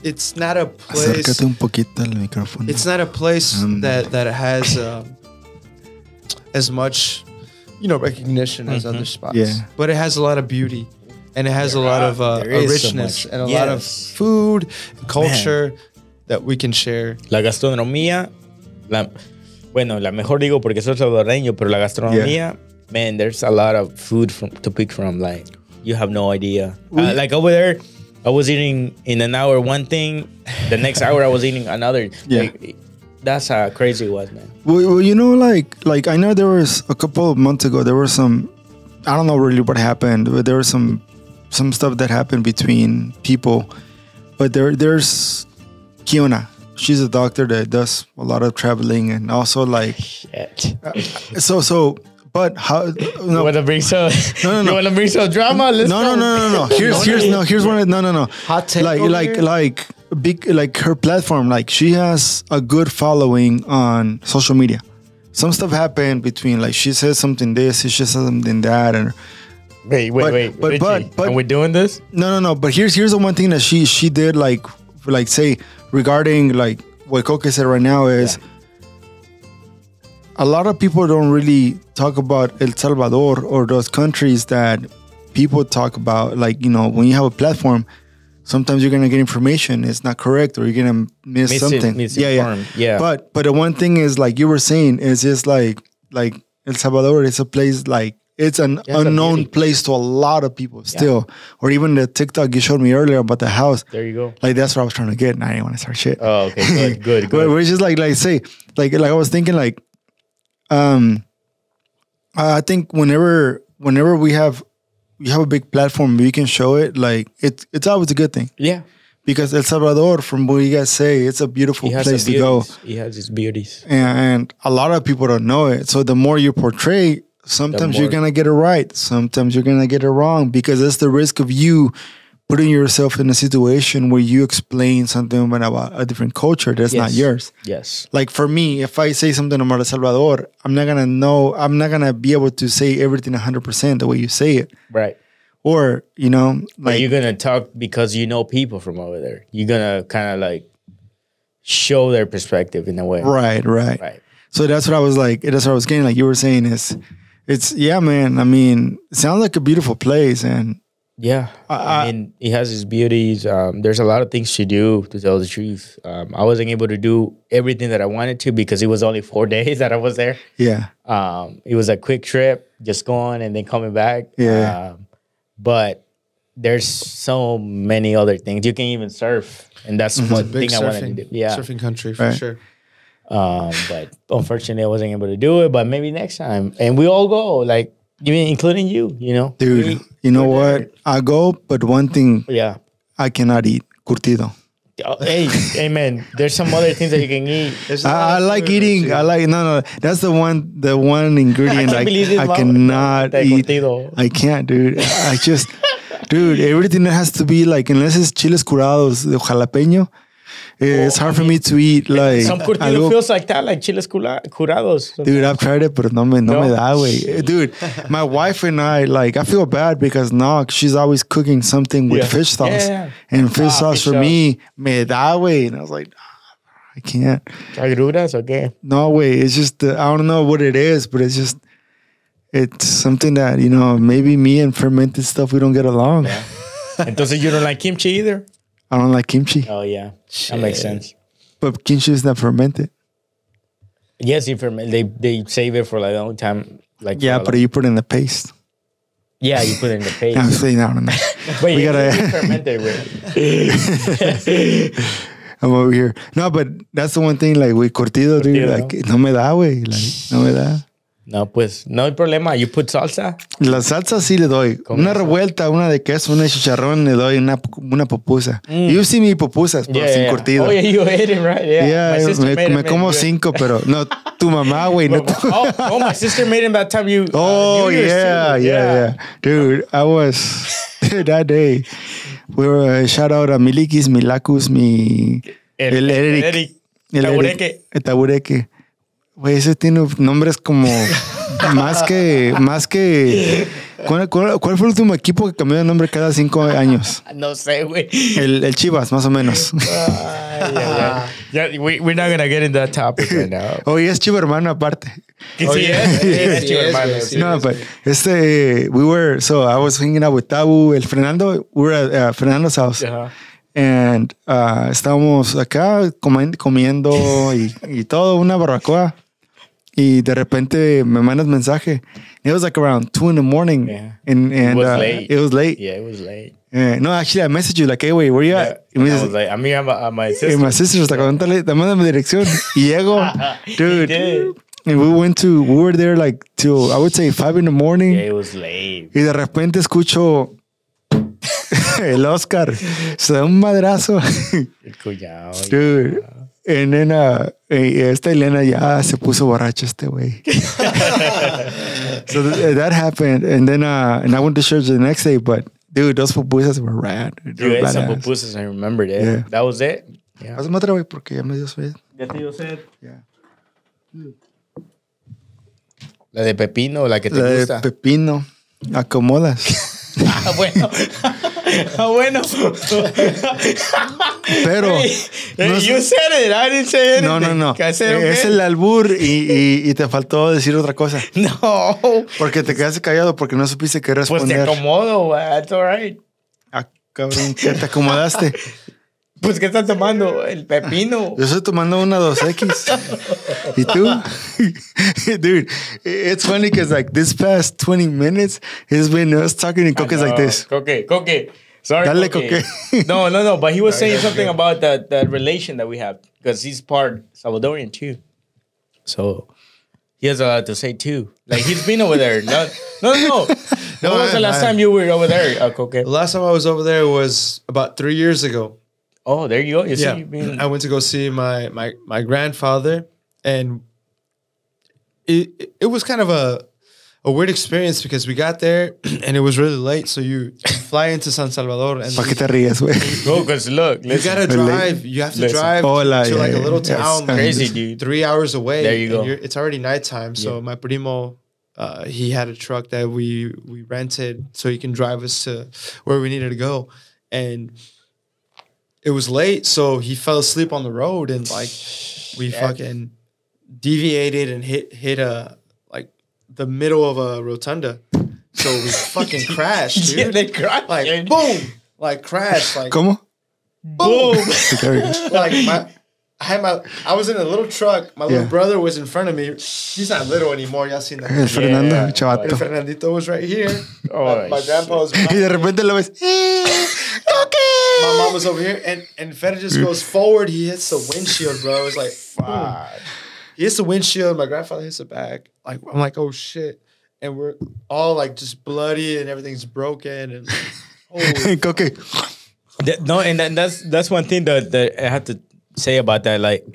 it's not a place... Acércate un poquito al micrófono. It's not a place that has as much... recognition as other spots. Yeah. But it has a lot of beauty, and it has a lot of richness, and a lot of food, and culture that we can share. La gastronomía, la mejor digo porque soy salvadoreño, pero la gastronomía, man, there's a lot of food to pick from. Like, you have no idea. Like over there, I was eating in an hour one thing, the next hour I was eating another. Yeah. Like, that's how crazy it was, man. Well, like I know there was a couple of months ago, there was some, I don't know really what happened, but there was some stuff that happened between people. But there's Kiona. She's a doctor that does a lot of traveling, and also like shit. But how? You want to bring some? No. You want to bring some drama? Let's go. No. Here's one. No. Hot take. Like big, like her platform. Like she has a good following on social media. Some stuff happened between, like, she says something this, she says something that, and wait. Richie, but are we doing this? No. But here's the one thing that she did, like say regarding like what Koke said right now is. A lot of people don't really talk about El Salvador or those countries that people talk about. Like, when you have a platform, sometimes you're gonna get information it's not correct, or you're gonna miss something. Yeah. But the one thing is, like you were saying, is just like El Salvador is a place, like it's an unknown place to a lot of people still. Or even the TikTok you showed me earlier about the house. There you go. Like that's what I was trying to get, and I didn't want to start shit. Oh, okay, good. But it's just like say like I was thinking like. I think whenever we have a big platform, we can show it. Like it's always a good thing. Yeah, because El Salvador, from what you guys say, it's a beautiful place to go. He has its beauties, and a lot of people don't know it. So the more you portray, sometimes you're gonna get it right, sometimes you're gonna get it wrong, because it's the risk of you putting yourself in a situation where you explain something about a different culture that's not yours. Yes. Like for me, if I say something about El Salvador, I'm not going to be able to say everything 100% the way you say it. Right. Or, like... But you're going to talk because you know people from over there. You're going to kind of like show their perspective in a way. Right. So that's what I was like, that's what I was getting, like you were saying, it's man, I mean, it sounds like a beautiful place, and... Yeah, I mean, it has its beauties. There's a lot of things to do, to tell the truth. I wasn't able to do everything that I wanted to because it was only 4 days that I was there. Yeah. It was a quick trip, just going and then coming back. Yeah. But there's so many other things. You can even surf, and that's one thing I wanted to do. Yeah, surfing country for sure. But unfortunately, I wasn't able to do it. But maybe next time, and we all go, like, including you. Dude. You know what? I go, but one thing I cannot eat, curtido. Hey, man, there's some other things that you can eat. I like eating. I like, no. That's the one ingredient I cannot eat. Curtido. I can't, dude. I just, Dude, everything that has to be like, unless it's chiles curados de jalapeño, it's hard for me to eat like Some curtido feels like that, like chiles curados. Dude, I've tried it, but no me da, güey. Dude, my wife and I, like, I feel bad because she's always cooking something with fish sauce. Yeah. And fish sauce for me, me da, güey. And I was like, I can't. ¿Agruras o qué? No, way. It's just, I don't know what it is, but it's something that, maybe me and fermented stuff, we don't get along. Yeah. Entonces you don't like kimchi either? I don't like kimchi. Oh, yeah. That makes sense. But kimchi is not fermented. Yes, you ferment. They save it for like a long time. Like but you put it in the paste. Yeah, you put it in the paste. I'm saying, I don't know. But we gotta ferment it, right? I'm over here. No, but that's the one thing, like, with curtido, dude, like, no me da, güey. Like, no me da. No, pues, no hay problema. You put salsa. La salsa sí le doy. Una revuelta, una de queso, una de chicharrón, le doy una pupusa. You see me pupusas, pero sin curtido. Oh, yeah, you ate it, right? Yeah, me como 5, pero no, tu mamá, güey. No my sister made it that time you... Oh, yeah. Dude, I was... that day, we were shout out a Milikis, Milacus, el Eric. El Tabureque. Güey, ese tiene nombres como más que... ¿Cuál fue el último equipo que cambió de nombre cada 5 años? No sé, güey. El Chivas, más o menos. Yeah, we're not going to get into that topic right now. Oh, y es Chiva hermano aparte. Sí, es Chiva hermano. No, but I was hanging out with Tabu, el Fernando, we were at Fernando's house. Uh-huh. And estábamos acá comiendo y todo, una barbacoa. Y de repente me mandas mensaje. It was like around 2 in the morning. Yeah. And it was late. It was late. Yeah, it was late. No, actually, I messaged you like, hey, wait, where you at? I was like, I'm my sister. My sister was like, dame mi dirección. Y llego, dude. And we were there like till, I would say 5 in the morning. Yeah, it was late. Y de repente escucho el Oscar. Se da un madrazo. El cuñado. Dude. And then esta Elena ya se puso borracha este güey. So that happened. And then and I went to church the next day, but dude, those pupusas were rad. Dude, I had some pupusas, I remembered it. Yeah. That was it. Yeah. Pásame otra, güey, porque ya me dio sed. ¿Ya te dio sed? Yeah. La de pepino, la que te gusta. La de pepino. Acomodas. Bueno. Bueno. Pero. You said it. I didn't say anything. No. Es el albur y te faltó decir otra cosa. No. Porque te quedaste callado porque no supiste qué responder. Pues te acomodo, that's all right. Ah, cabrón, ¿qué te acomodaste? Pues, ¿qué estás tomando? El pepino. Yo estoy tomando una 2X. ¿Y tú? Dude, it's funny because like this past 20 minutes has been us talking in Koke's like this. Koke. Sorry, Dale, Koke. No. But he was saying something about the relation that we have because he's part Salvadorian too. So he has a lot to say too. Like he's been over there. No. When was the last time you were over there, Koke? The last time I was over there was about 3 years ago. Oh, there you go. I went to go see my grandfather, and it was kind of a weird experience because we got there and it was really late. So you fly into San Salvador and ¿Para qué te ríes, güey? Go, because look, you gotta drive. You have to drive to like a little town, crazy, dude. 3 hours away. There you go. It's already nighttime. So my primo, he had a truck that we rented so he can drive us to where we needed to go, and it was late, so he fell asleep on the road, and like we fucking deviated and hit like the middle of a rotunda. So we fucking crashed, dude. Yeah, they crashed. Like boom, like crashed, like ¿Cómo? boom. Like I was in a little truck. My little brother was in front of me. He's not little anymore. Y'all seen that? El Fernando, And chavato. Fernandito was right here. Oh, my grandpa was Y de repente lo ves. my mom was over here, and Feta just goes forward. He hits the windshield, bro. It's like, fuck. He hits the windshield. My grandfather hits the back. Like I'm like, oh shit, and we're all like just bloody and everything's broken and. Koke. No, and that's one thing that I have to say about that. Like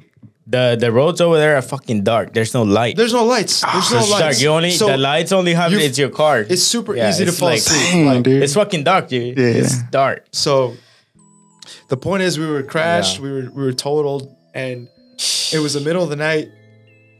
The roads over there are fucking dark. There's no light. There's no lights. There's no It's dark. lights. The lights only have it's your car. It's super easy to it's fall like- asleep. Damn, Like, dude. It's fucking dark, dude. Yeah. It's dark. so the point is, we were crashed. Yeah. We were totaled, and it was the middle of the night.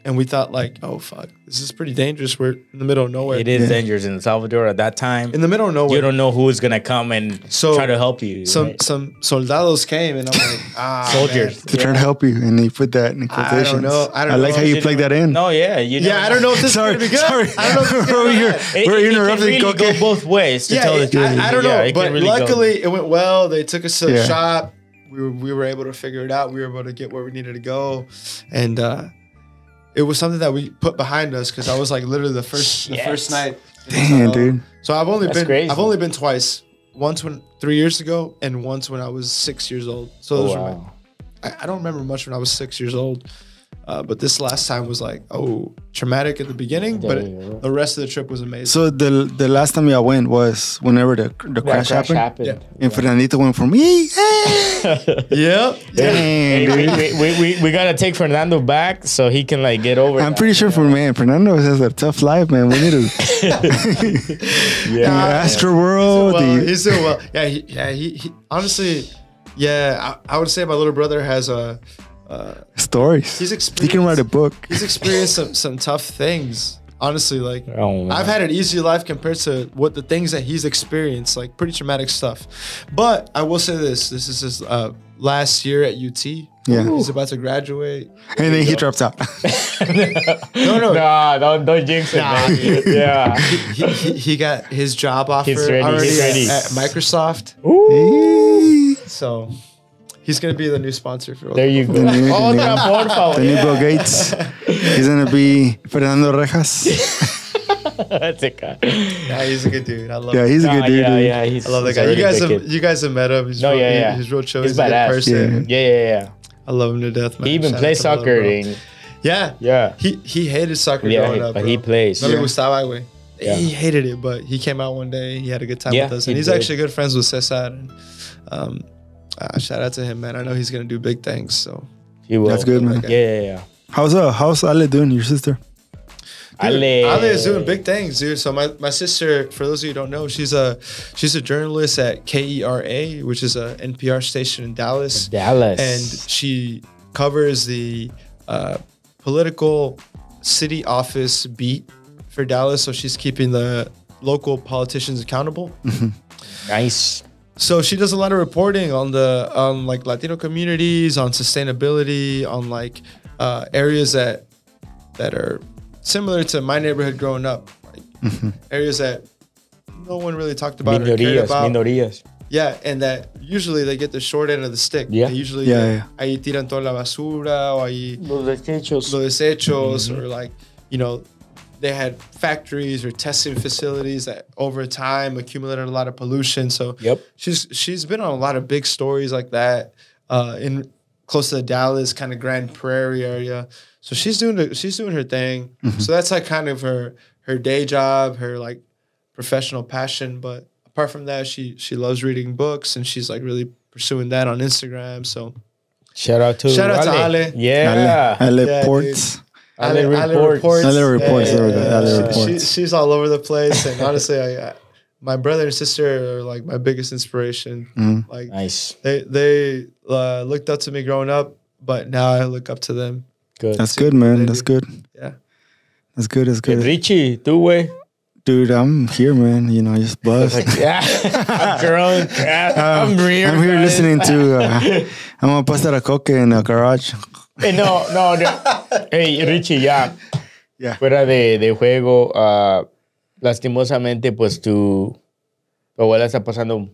And we thought, like, oh fuck, this is pretty dangerous. We're in the middle of nowhere. It is dangerous in El Salvador at that time. in the middle of nowhere. You don't know who's gonna come and So, try to help you. Some soldados came, and I'm like, Soldiers. To try to help you, and they put that in I quotations. don't know. I don't I like know. how you plug that in. No, yeah, you know. Yeah, I don't know if this Sorry, is gonna be good. sorry. I don't know if this is We're gonna be here. good. We're It interrupting can really Koke. go both ways. To Yeah, tell the truth. I don't know, it can but really go. luckily it went well. They took us to the Yeah. shop. We were able to figure it out. We were able to get where we needed to go, and it was something that we put behind us because I was like literally the first night. in the Damn, tunnel. dude. So I've only That's crazy. been twice. Once 3 years ago, and once when I was 6 years old. So those were Wow. I don't remember much when I was 6 years old. But this last time was like, traumatic at the beginning, but the rest of the trip was amazing. So the last time I went was whenever the crash happened. Yeah. And Fernandito went from me. Yep. Damn, Hey, dude. we gotta take Fernando back so he can like get over. I'm that, pretty sure you know? Fernando has a tough life, man. We need to Astro World. He's doing well. He honestly, I would say my little brother has stories. he's He experienced, can write a book. he's experienced some tough things. Honestly, like Oh, man. I've had an easy life compared to what the things that he's experienced, like pretty traumatic stuff. But I will say this is his last year at UT. Yeah. He's about to graduate. And then he drops out. No. Nah, don't jinx it, man. Yeah. He got his job offer He's ready, already he's ready. At Microsoft. Ooh, So he's gonna be the new sponsor for there you go. The new- Otra, por favor. The new Bill Gates. He's gonna be Fernando Rejas. That's a guy. Yeah, he's a good dude. I love Yeah, him. he's a good dude. dude. Yeah, he's, I love that he's guy. a really good kid. You guys have met him. He's No, real, yeah. He's real chill. He's He's a good badass. person. Yeah. I love him to death, man. He even Shout plays out to my soccer. little bro. And, Yeah. yeah. He hated soccer growing up. But bro. he plays. No le Yeah. gustaba, güey. Yeah. He hated it, but he came out one day. He had a good time Yeah, with us, he and he's did. actually good friends with Cesar. And, shout out to him, man. I know he's gonna do big things. So He will. That's good, man. Yeah. How's Ale doing, your sister? Ale is doing big things, dude. So my sister, for those of you who don't know, she's a journalist at KERA, which is a NPR station in Dallas. And she covers the political city office beat for Dallas. So she's keeping the local politicians accountable. Nice. So she does a lot of reporting on like Latino communities, on sustainability, on like areas that are similar to my neighborhood growing up, like areas that no one really talked about or cared about. Minorías. Yeah, and that usually they get the short end of the stick. Yeah. They usually Yeah. ahí tiran toda la basura, or ahí Los desechos. los desechos, or like, you know, they had factories or testing facilities that over time accumulated a lot of pollution. So Yep. she's been on a lot of big stories like that in close to the Dallas kind of Grand Prairie area. So she's doing her thing. So that's like kind of her day job, her like professional passion. But apart from that, she loves reading books, and she's like really pursuing that on Instagram. So Shout out to Ale. Yeah. Ale Yeah, Ports. Ale reports. Ale reports. There we go. Ale She- reports. she's all over the place, and honestly, my brother and sister are like my biggest inspiration. Like Nice. they looked up to me growing up, but now I look up to them. Good. That's good, man. That's good. Yeah. That's good. That's good. Richie, tú, güey. Dude, I'm here, man. You know, just buzzed. Yeah. I'm drunk. I'm here. I'm here guys. listening to. I'm gonna post that a Koke in the garage. Hey, no. Hey, Richie, ya. Yeah. Fuera de juego, lastimosamente, pues tu abuela está pasando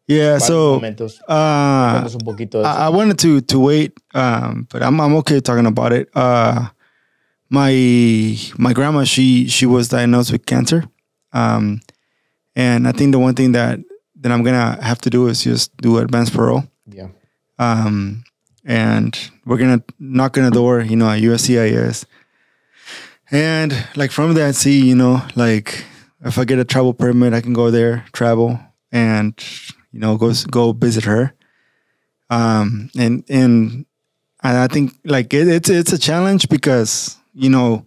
Yeah. malos So, momentos. uh, Cuéntanos un poquito de eso. I wanted to wait, but I'm okay talking about it. My grandma, she was diagnosed with cancer, and I think the one thing that I'm gonna have to do is just do advanced parole. Yeah. And we're gonna knock on the door, you know, at USCIS, and like from that, see, you know, like if I get a travel permit, I can go there, travel, and you know, go visit her. And And I think like it's a challenge because, you know,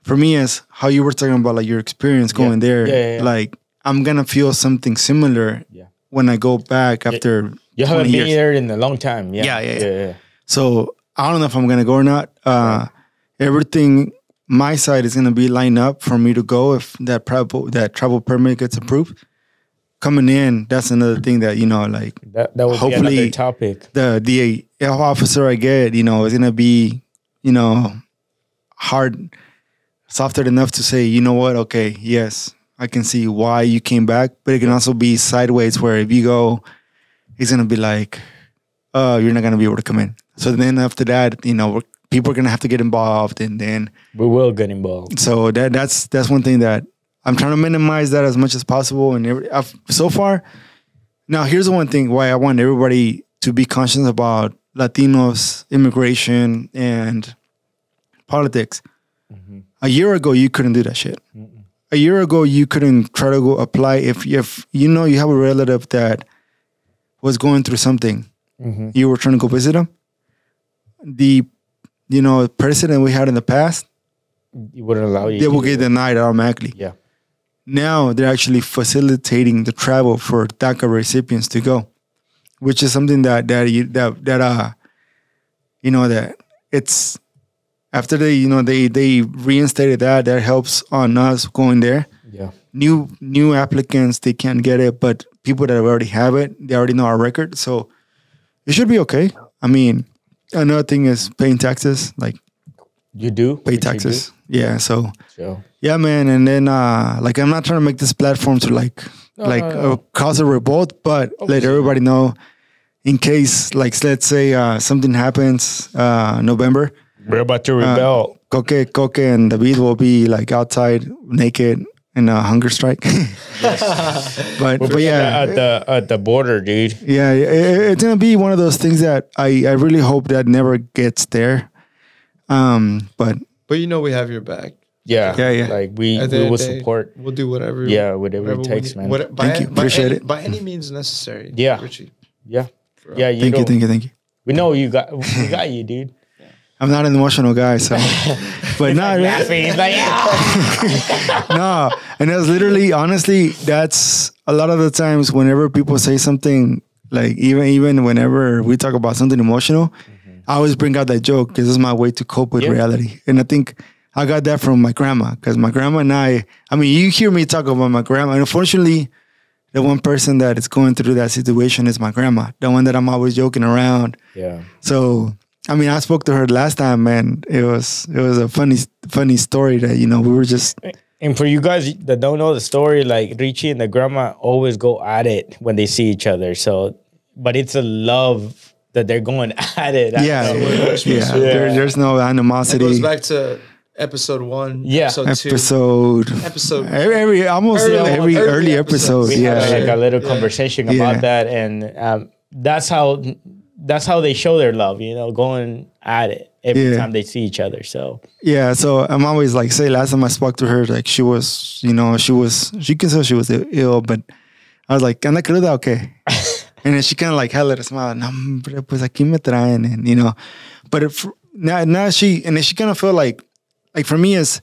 for me, as how you were talking about like your experience going there, Yeah. like I'm gonna feel something similar when I go back after You 20 haven't been years. here in a long time. Yeah. So I don't know if I'm gonna go or not. Everything my side is gonna be lined up for me to go if that travel permit gets approved. Coming in, that's another thing that, you know, like that would hopefully be another topic. The officer I get, you know, is gonna be, you know, softer enough to say, you know what, okay, yes, I can see why you came back, but it can also be sideways where if you go, he's gonna be like, oh, you're not gonna be able to come in. So then after that, you know, people are gonna have to get involved, and then we will get involved. So that's one thing that I'm trying to minimize that as much as possible. And so far, now here's the one thing why I want everybody to be conscious about Latinos, immigration, and politics. Mm-hmm. A year ago, you couldn't do that shit. Mm-mm. A year ago, you couldn't try to go apply if you know you have a relative that was going through something. Mm-hmm. You were trying to go visit them. The president we had in the past, you wouldn't allow you. They will get denied automatically. Yeah. Now they're actually facilitating the travel for DACA recipients to go, which is something that it's after they reinstated that helps on us going there. Yeah. New applicants, they can't get it, but people that already have it, they already know our record, so it should be okay. I mean, another thing is paying taxes. Like, you do pay taxes. Yeah. So yeah, man. And then like, I'm not trying to make this platform to cause a revolt, but let everybody know in case, like, let's say something happens November. We're about to rebel. Koke and David will be like outside naked in a hunger strike. Yes. but yeah, at the border, dude. Yeah, it's gonna be one of those things that I really hope that never gets there. But you know we have your back. Yeah. Like we will support. We'll do whatever. Yeah, whatever it takes, man. Thank you, appreciate it. By any means necessary. Yeah, Richie. Yeah. Thank you. We know we got you, dude. I'm not an emotional guy, so. But no, laughing. He's like, no, and that's literally, honestly, that's a lot of the times whenever people say something, like even whenever we talk about something emotional, I always bring out that joke because it's my way to cope with reality. And I think I got that from my grandma, because my grandma and I mean, you hear me talk about my grandma, and unfortunately, the one person that is going through that situation is my grandma, the one that I'm always joking around. Yeah. So, I mean, I spoke to her last time, and it was a funny story that, we were just. And for you guys that don't know the story, like Richie and the grandma always go at it when they see each other. So, but it's a love that they're going at it. Yeah. There's no animosity. It goes back to episode 1, episode 2. Every early episode. We had like a little conversation about that, and that's how they show their love, going at it every time they see each other. So so I'm always like, say, last time I spoke to her, like she was, she can say she was ill, but I was like, ¿Anda cruda o qué? And then she kind of like had a little smile. No, hombre, pues aquí me traen, and but now she kind of felt like for me is,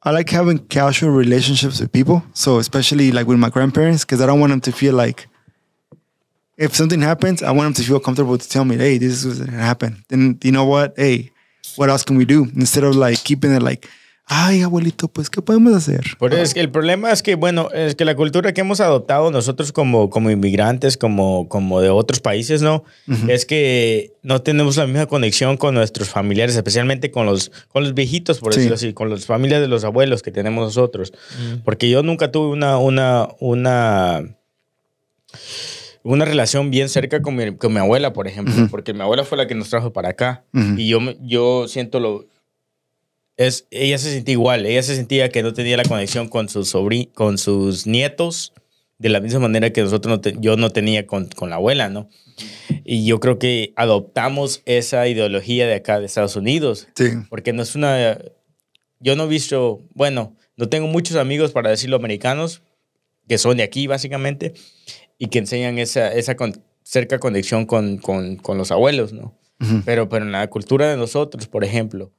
I like having casual relationships with people. So especially like with my grandparents, because I don't want them to feel like, if something happens, I want them to feel comfortable to tell me, hey, this is what happened. Then you know what? Hey, what else can we do? Instead of like keeping it like, ay, abuelito, pues, ¿qué podemos hacer? Pero es que el problema es que, es que la cultura que hemos adoptado nosotros como inmigrantes, como de otros países, ¿no? Uh-huh. Es que no tenemos la misma conexión con nuestros familiares, especialmente con los viejitos, por decirlo así, con las familias de los abuelos que tenemos nosotros. Uh-huh. Porque yo nunca tuve una relación bien cerca con mi abuela, por ejemplo, uh-huh. porque mi abuela fue la que nos trajo para acá. Uh-huh. Y yo siento ella se sentía igual. Ella se sentía que no tenía la conexión con con sus nietos de la misma manera que yo no tenía con la abuela, ¿no? Y yo creo que adoptamos esa ideología de acá de Estados Unidos. Sí. Porque no es yo no he visto, no tengo muchos amigos, para decirlo, americanos, que son de aquí, básicamente, y que enseñan esa cerca conexión con los abuelos, ¿no? Pero en la cultura de nosotros, por ejemplo,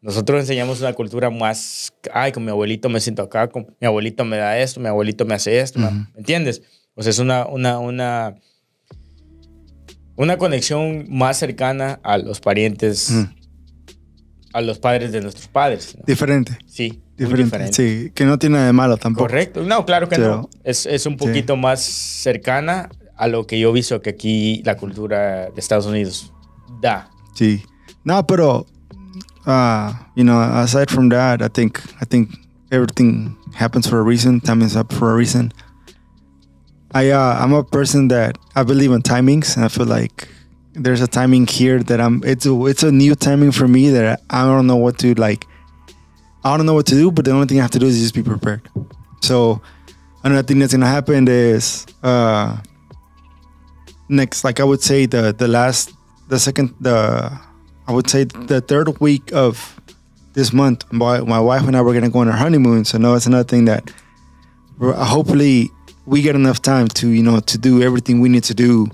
nosotros enseñamos una cultura más, ay, con mi abuelito me siento acá, con mi abuelito me da esto, mi abuelito me hace esto, ¿me entiendes? O sea, es una conexión más cercana a los parientes, a los padres de nuestros padres, ¿no? Diferente. Sí, Diferente. Sí, que no tiene nada de malo tampoco. Correcto. No, claro que Pero, no. Es un poquito más cercana a lo que yo he visto que aquí la cultura de Estados Unidos da. Sí. No, pero you know, aside from that, I think everything happens for a reason. Time is up for a reason. I'm a person that I believe in timings, and I feel like there's a timing here that it's a new timing for me that I don't know what to like. I don't know what to do, but the only thing I have to do is just be prepared. So another thing that's gonna happen is next, like I would say the third week of this month, my wife and I were gonna go on our honeymoon. So no, it's another thing that hopefully we get enough time to, you know, to do everything we need to do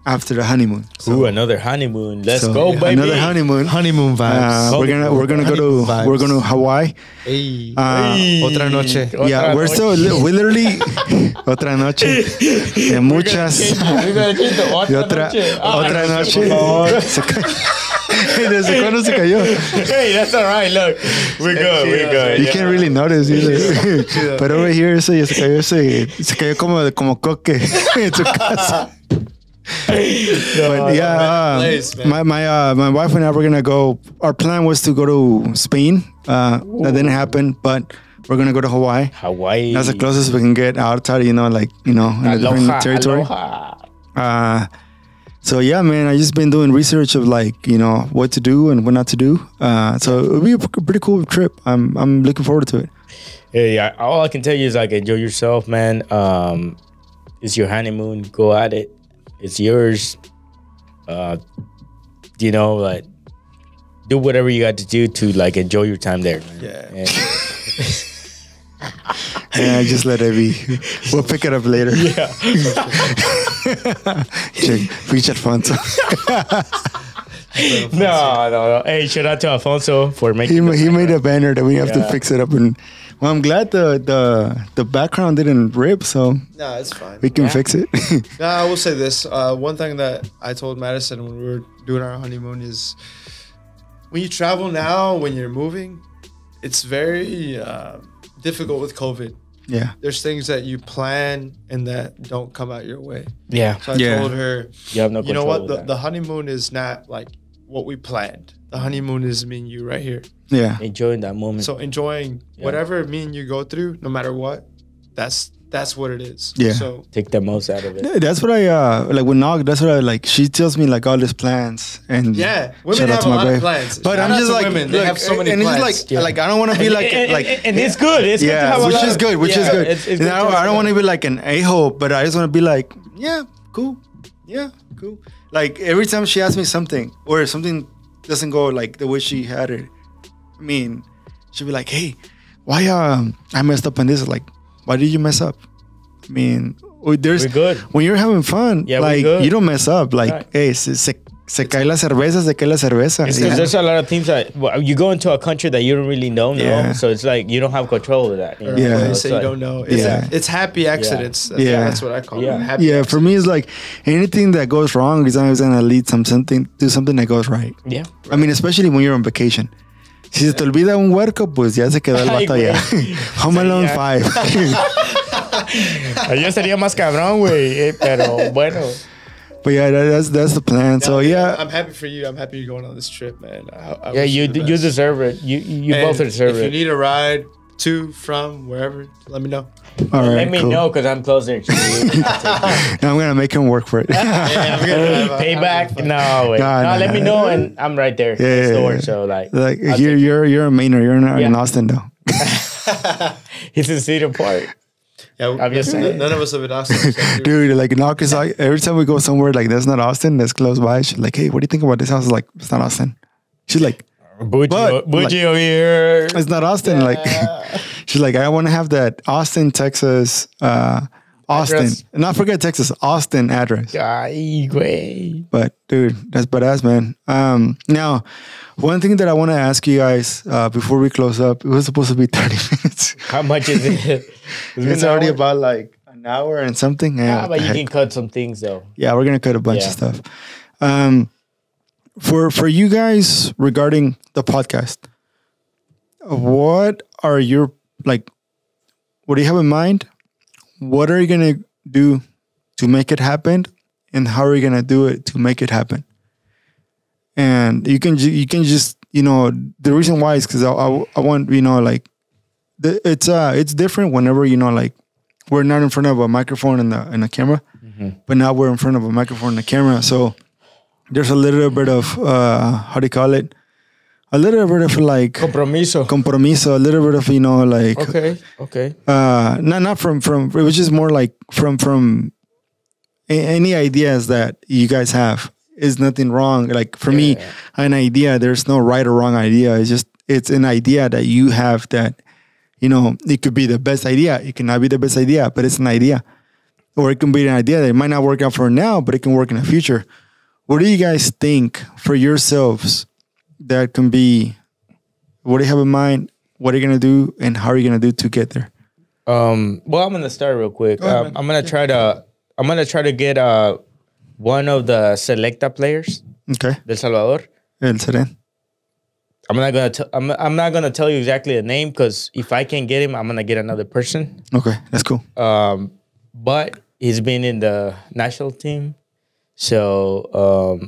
after the honeymoon. So, Ooh, another honeymoon. Let's go, baby. Another honeymoon. Honeymoon vibes. We're gonna go to Hawaii. Hey. Hey. Otra noche. Yeah, we literally otra noche. De muchas. Otra noche. Desde cuando se cayó. Hey, that's all right. Look, we're good. You can't really notice either. Pero over here se cayó como Koke en su casa. But yeah, my wife and I were gonna go. Our plan was to go to Spain. That didn't happen, but we're gonna go to Hawaii. That's the closest we can get outside, in a different territory. So yeah, man, I just been doing research of what to do and what not to do. So it'll be a pretty cool trip. I'm looking forward to it. Yeah, all I can tell you is enjoy yourself, man. It's your honeymoon. Go at it. It's yours. Do whatever you got to do to enjoy your time there, man. Yeah. Yeah, just let it be. We'll pick it up later. Yeah. Reach Alfonso. No. Hey, shout out to Alfonso for making. He made a banner that we have to fix it up, and well, I'm glad the background didn't rip, so no, it's fine. We can fix it. No, I will say this. One thing that I told Madison when we were doing our honeymoon is when you travel now, when you're moving, it's very difficult with COVID. Yeah. There's things that you plan and that don't come out your way. Yeah. So I told her, you have no control. You know what? The honeymoon is not like what we planned. The honeymoon is me and you right here. Yeah. Enjoying that moment. So enjoying whatever me and you go through, no matter what, that's what it is. Yeah. So take the most out of it. That's what I like with Nog. That's what I like. She tells me all these plans and women have a lot of plans. But I'm just women. They have so many plans. It's like I don't want to be and it's good. It's good to have which is good. Which is good. It's good I don't want to be like an a-hole, but I just want to be like, yeah, cool. Like every time she asks me something or something doesn't go the way she had it, I mean, she'll be like, hey, why I messed up on this? Like, why did you mess up? I mean, we're good. When you're having fun, you don't mess up. Hey, se cae la cerveza, se cae la cerveza. There's a lot of things that you go into a country that you don't really know, so it's you don't have control of that. You say you don't know. It's happy accidents. That's what I call it. Happy accidents. For me, it's anything that goes wrong is always gonna lead to something that goes right. Yeah. I mean, especially when you're on vacation. Si se te olvida un huerco, pues ya se quedó el vato allá. Home Alone 5. Yo sería más cabrón, güey, pero bueno. But yeah, that's the plan. So yeah, I'm happy for you. I'm happy you're going on this trip, man. You deserve it. You both deserve it. If you need a ride to, from, wherever, let me know. All right, let me know because I'm closer to you. No, I'm gonna make him work for it. I'm gonna payback. No, wait. No, let me know and I'm right there. Yeah, store, so you're a Mainer. You're not in Austin though. He's in Cedar Park. Yeah, I'm just saying. None of us live in Austin. Dude, Knock is every time we go somewhere that's not Austin, that's close by, she's like, hey, what do you think about this house? It's not Austin. She's like, Bougie over here. It's not Austin. She's like, I want to have that Austin, Texas Austin. Address. And not forget Texas, Austin address. Ay, güey. But dude, that's badass, man. Now, one thing that I want to ask you guys before we close up, it was supposed to be 30 minutes. How much is it? It's already about like an hour and something. Yeah, but you can cut some things though. yeah, we're gonna cut a bunch of stuff. For you guys regarding the podcast, what are your like? What do you have in mind? What are you gonna do to make it happen, and how are you gonna do it to make it happen? And you can just the reason why is because I want like it's different whenever like we're not in front of a microphone and a camera, but now we're in front of a microphone and a camera, so there's a little bit of how do you call it? A little bit of like compromiso, a little bit of like okay. Not from it was just more like from any ideas that you guys have is nothing wrong. Like for me, an idea, there's no right or wrong idea. It's an idea that you have that it could be the best idea. It cannot be the best idea, but it's an idea, or it can be an idea that it might not work out for now, but it can work in the future. What do you guys think for yourselves that can be? What do you have in mind? What are you gonna do, and how are you gonna do to get there? Well, I'm gonna start real quick. I'm gonna try to get one of the Selecta players. Okay. Del Salvador. El Seren. I'm not gonna tell you exactly the name because if I can't get him, I'm gonna get another person. Okay, that's cool. But he's been in the national team, so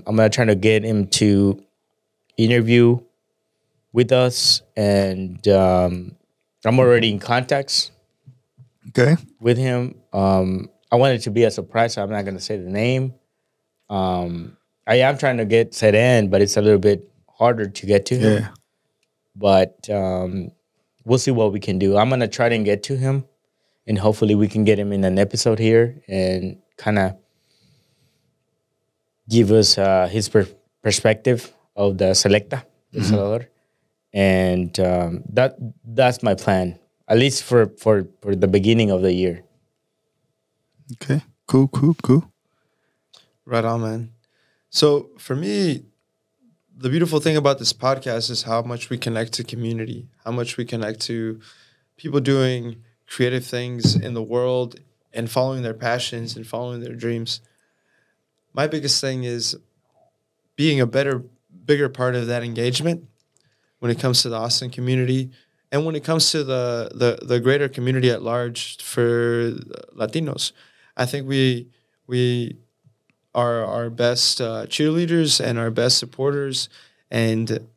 I'm gonna try to get him to interview with us, and I'm already in contacts. Okay. With him. I want it to be a surprise, so I'm not gonna say the name. I am trying to get Seren, but it's a little bit harder to get to him. Yeah. But we'll see what we can do. I'm gonna try to get to him, and hopefully we can get him in an episode here and kind of give us his perspective of the Selecta El Salvador, and that's my plan, at least for the beginning of the year. Okay, cool. Right on, man. So for me, the beautiful thing about this podcast is how much we connect to community, how much we connect to people doing creative things in the world and following their passions and following their dreams. My biggest thing is being a bigger part of that engagement when it comes to the Austin community and when it comes to the greater community at large for Latinos. I think we are our best cheerleaders and our best supporters, and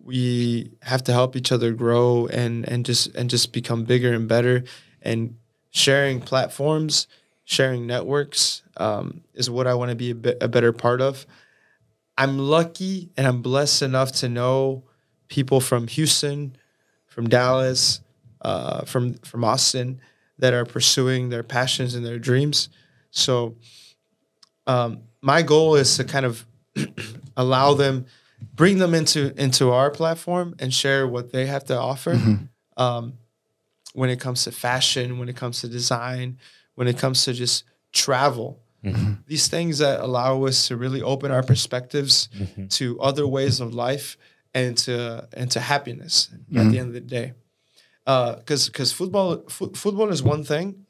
we have to help each other grow and just become bigger and better. And sharing platforms, sharing networks is what I want to be a better part of. I'm lucky and I'm blessed enough to know people from Houston, from Dallas, from Austin that are pursuing their passions and their dreams. So my goal is to kind of allow them, bring them into our platform and share what they have to offer when it comes to fashion, when it comes to design, when it comes to just travel. These things that allow us to really open our perspectives to other ways of life and to happiness at the end of the day. Because football is one thing,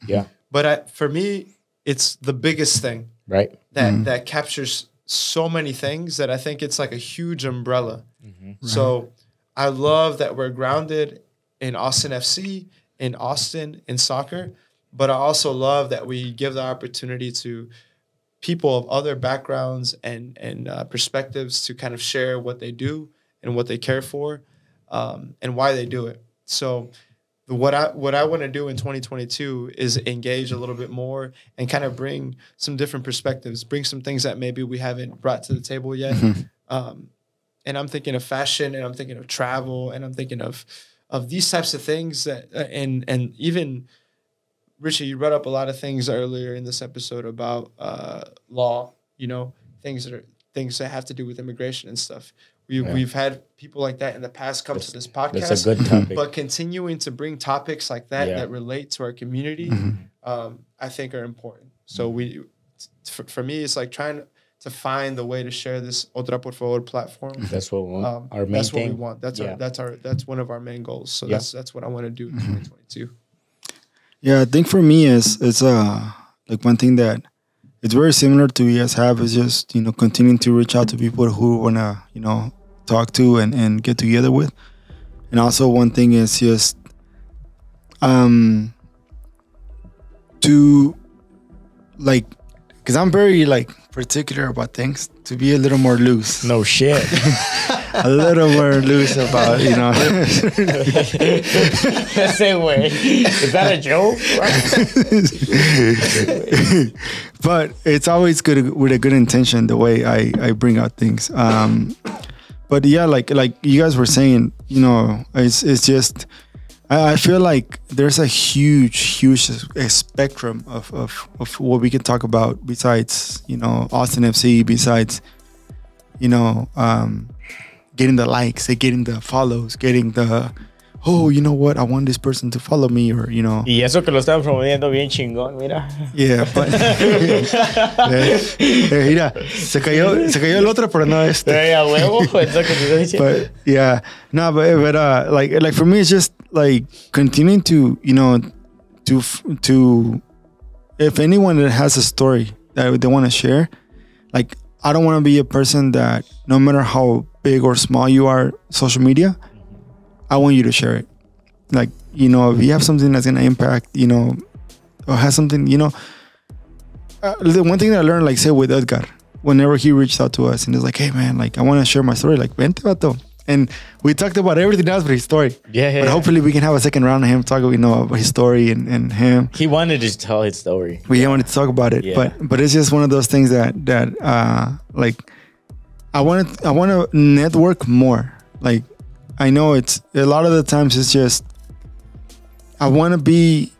but for me, it's the biggest thing, right? That captures so many things that I think it's like a huge umbrella. So I love that we're grounded in Austin FC, in Austin, in soccer, but I also love that we give the opportunity to people of other backgrounds and perspectives to kind of share what they do and what they care for, and why they do it. So what I want to do in 2022 is engage a little bit more and kind of bring some different perspectives, bring some things that maybe we haven't brought to the table yet. And I'm thinking of fashion, and I'm thinking of travel, and I'm thinking of these types of things that and even Richie, you brought up a lot of things earlier in this episode about law, things that have to do with immigration and stuff. We've had people like that in the past come to this podcast. That's a good topic. But continuing to bring topics like that that relate to our community, I think are important. So for me, it's like trying to find the way to share this Otra por favor platform. That's what we want. Our main that's thing. What we want. That's one of our main goals. So that's what I want to do in 2022. Yeah, I think for me it's like one thing that it's very similar to you guys have is just, you know, continuing to reach out to people who wanna, you know, talk to and get together with. And also one thing is just to like, because I'm very like particular about things, to be a little more loose. No shit. A little more loose about, you know. Same way. Is that a joke? But it's always good with a good intention, the way I bring out things. But yeah, like you guys were saying, you know, it's just, I feel like there's a huge spectrum of what we can talk about besides, you know, Austin FC, besides, you know, getting the likes, getting the follows, getting the, oh, you know what, I want this person to follow me, or, you know. Y eso que lo están promoviendo bien chingón, mira. Yeah, but mira, se cayó el otro, pero no este. Yeah, huevo, es lo que te estoy diciendo. But yeah, no, but like for me, it's just like continuing to, you know, to if anyone that has a story that they want to share, like I don't want to be a person that no matter how big or small you are, social media, I want you to share it. Like, you know, if you have something that's gonna impact, you know, or has something, you know. The one thing that I learned, like say with Edgar, whenever he reached out to us and he's like, hey man, like I want to share my story, like vente vato. And we talked about everything else but his story. Yeah. But hopefully we can have a second round of him talking, you know, about his story and him. He wanted to tell his story. We wanted to talk about it, but it's just one of those things that like I want to network more. Like I know it's a lot of the times it's just I want to be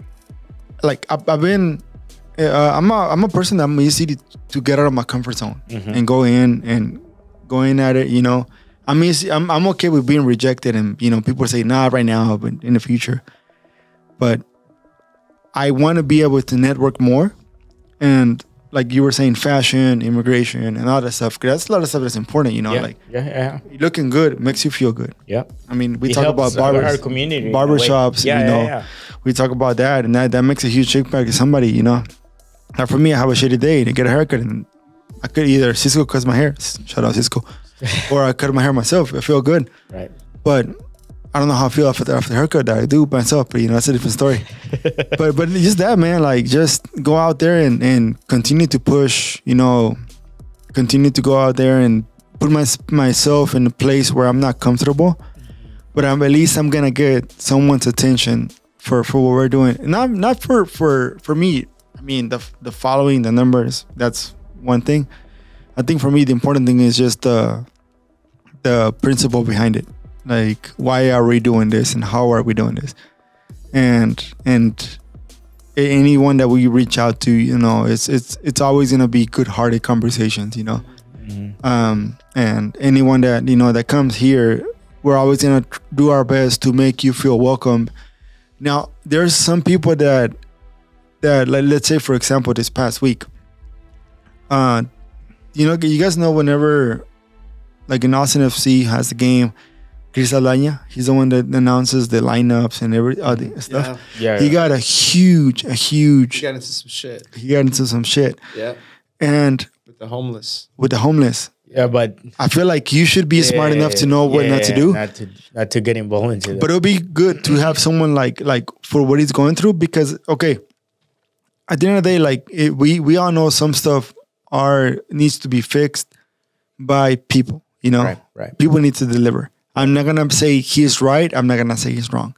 like I've been I'm a person that I'm easy to get out of my comfort zone and go in at it, you know. I'm okay with being rejected and, you know, people say nah right now but in the future. But I want to be able to network more, and like you were saying, fashion, immigration, and all that stuff. Cause that's a lot of stuff that's important, you know. Looking good makes you feel good. Yeah. I mean, we talk about barbers, our community, barbershops. You know, we talk about that, and that makes a huge impact to somebody, you know. Like for me, I have a shitty day to get a haircut, and I could either Cisco cuts my hair, shout out Cisco, or I cut my hair myself. I feel good. Right. But I don't know how I feel after the haircut that I do by myself, but you know, that's a different story. but just that, man, like just go out there and continue to push, you know, continue to go out there and put myself in a place where I'm not comfortable, but at least I'm gonna get someone's attention for what we're doing. Not for me. I mean, the following, the numbers, that's one thing. I think for me, the important thing is just the principle behind it. Like, why are we doing this and how are we doing this? And anyone that we reach out to, you know, it's always gonna be good-hearted conversations, you know. And anyone that, you know, that comes here, we're always gonna do our best to make you feel welcome. Now, there's some people that like, let's say for example, this past week, you know, you guys know whenever like an Austin FC has the game, Chris Alanya, he's the one that announces the lineups and every stuff. Yeah. He got a huge. He got into some shit. Yeah. And with the homeless. Yeah, but I feel like you should be smart enough to know what not to do. Not to get involved into that. But it'll be good to have someone like for what he's going through, because okay, at the end of the day, like we all know some stuff needs to be fixed by people. You know, right. People need to deliver. I'm not gonna say he's right. I'm not gonna say he's wrong.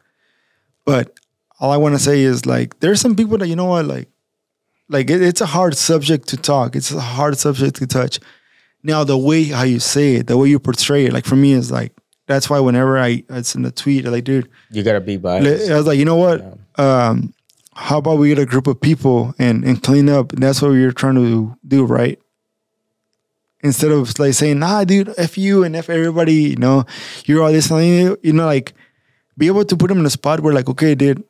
But all I want to say is like there's some people that, you know what, like it's a hard subject to talk. It's a hard subject to touch. Now the way how you say it, the way you portray it, like for me is like that's why whenever it's in the tweet, I'm like, dude, you gotta be biased. I was like, you know what? How about we get a group of people and clean up? And that's what we're trying to do, right? instead of like saying, nah, dude, F you and F everybody, you know, you're all this, you know, like be able to put them in a spot where like, okay, dude,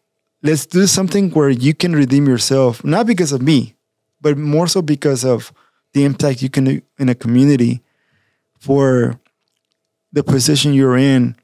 let's do something where you can redeem yourself, not because of me, but more so because of the impact you can do in a community for the position you're in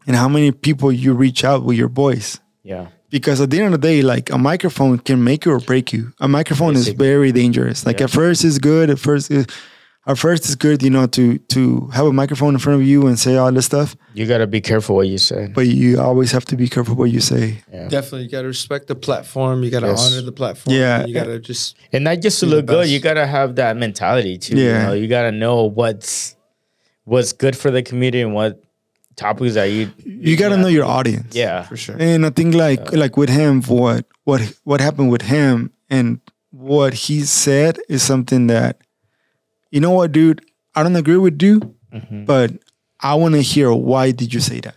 and how many people you reach out with your voice. Yeah. Because at the end of the day, like a microphone can make you or break you. A microphone is very dangerous. Like at first it's good. At first it's good, you know, to have a microphone in front of you and say all this stuff. You got to be careful what you say. But you always have to be careful what you say. Yeah. Definitely, you got to respect the platform. You got to honor the platform. Yeah. You got to just... And not just to look good, you got to have that mentality too. Yeah. You know? You got to know what's good for the community and what topics that you got to know your audience. Yeah, for sure. And I think like with him, what happened with him and what he said is something that, you know what, dude, I don't agree with you, but I want to hear why did you say that?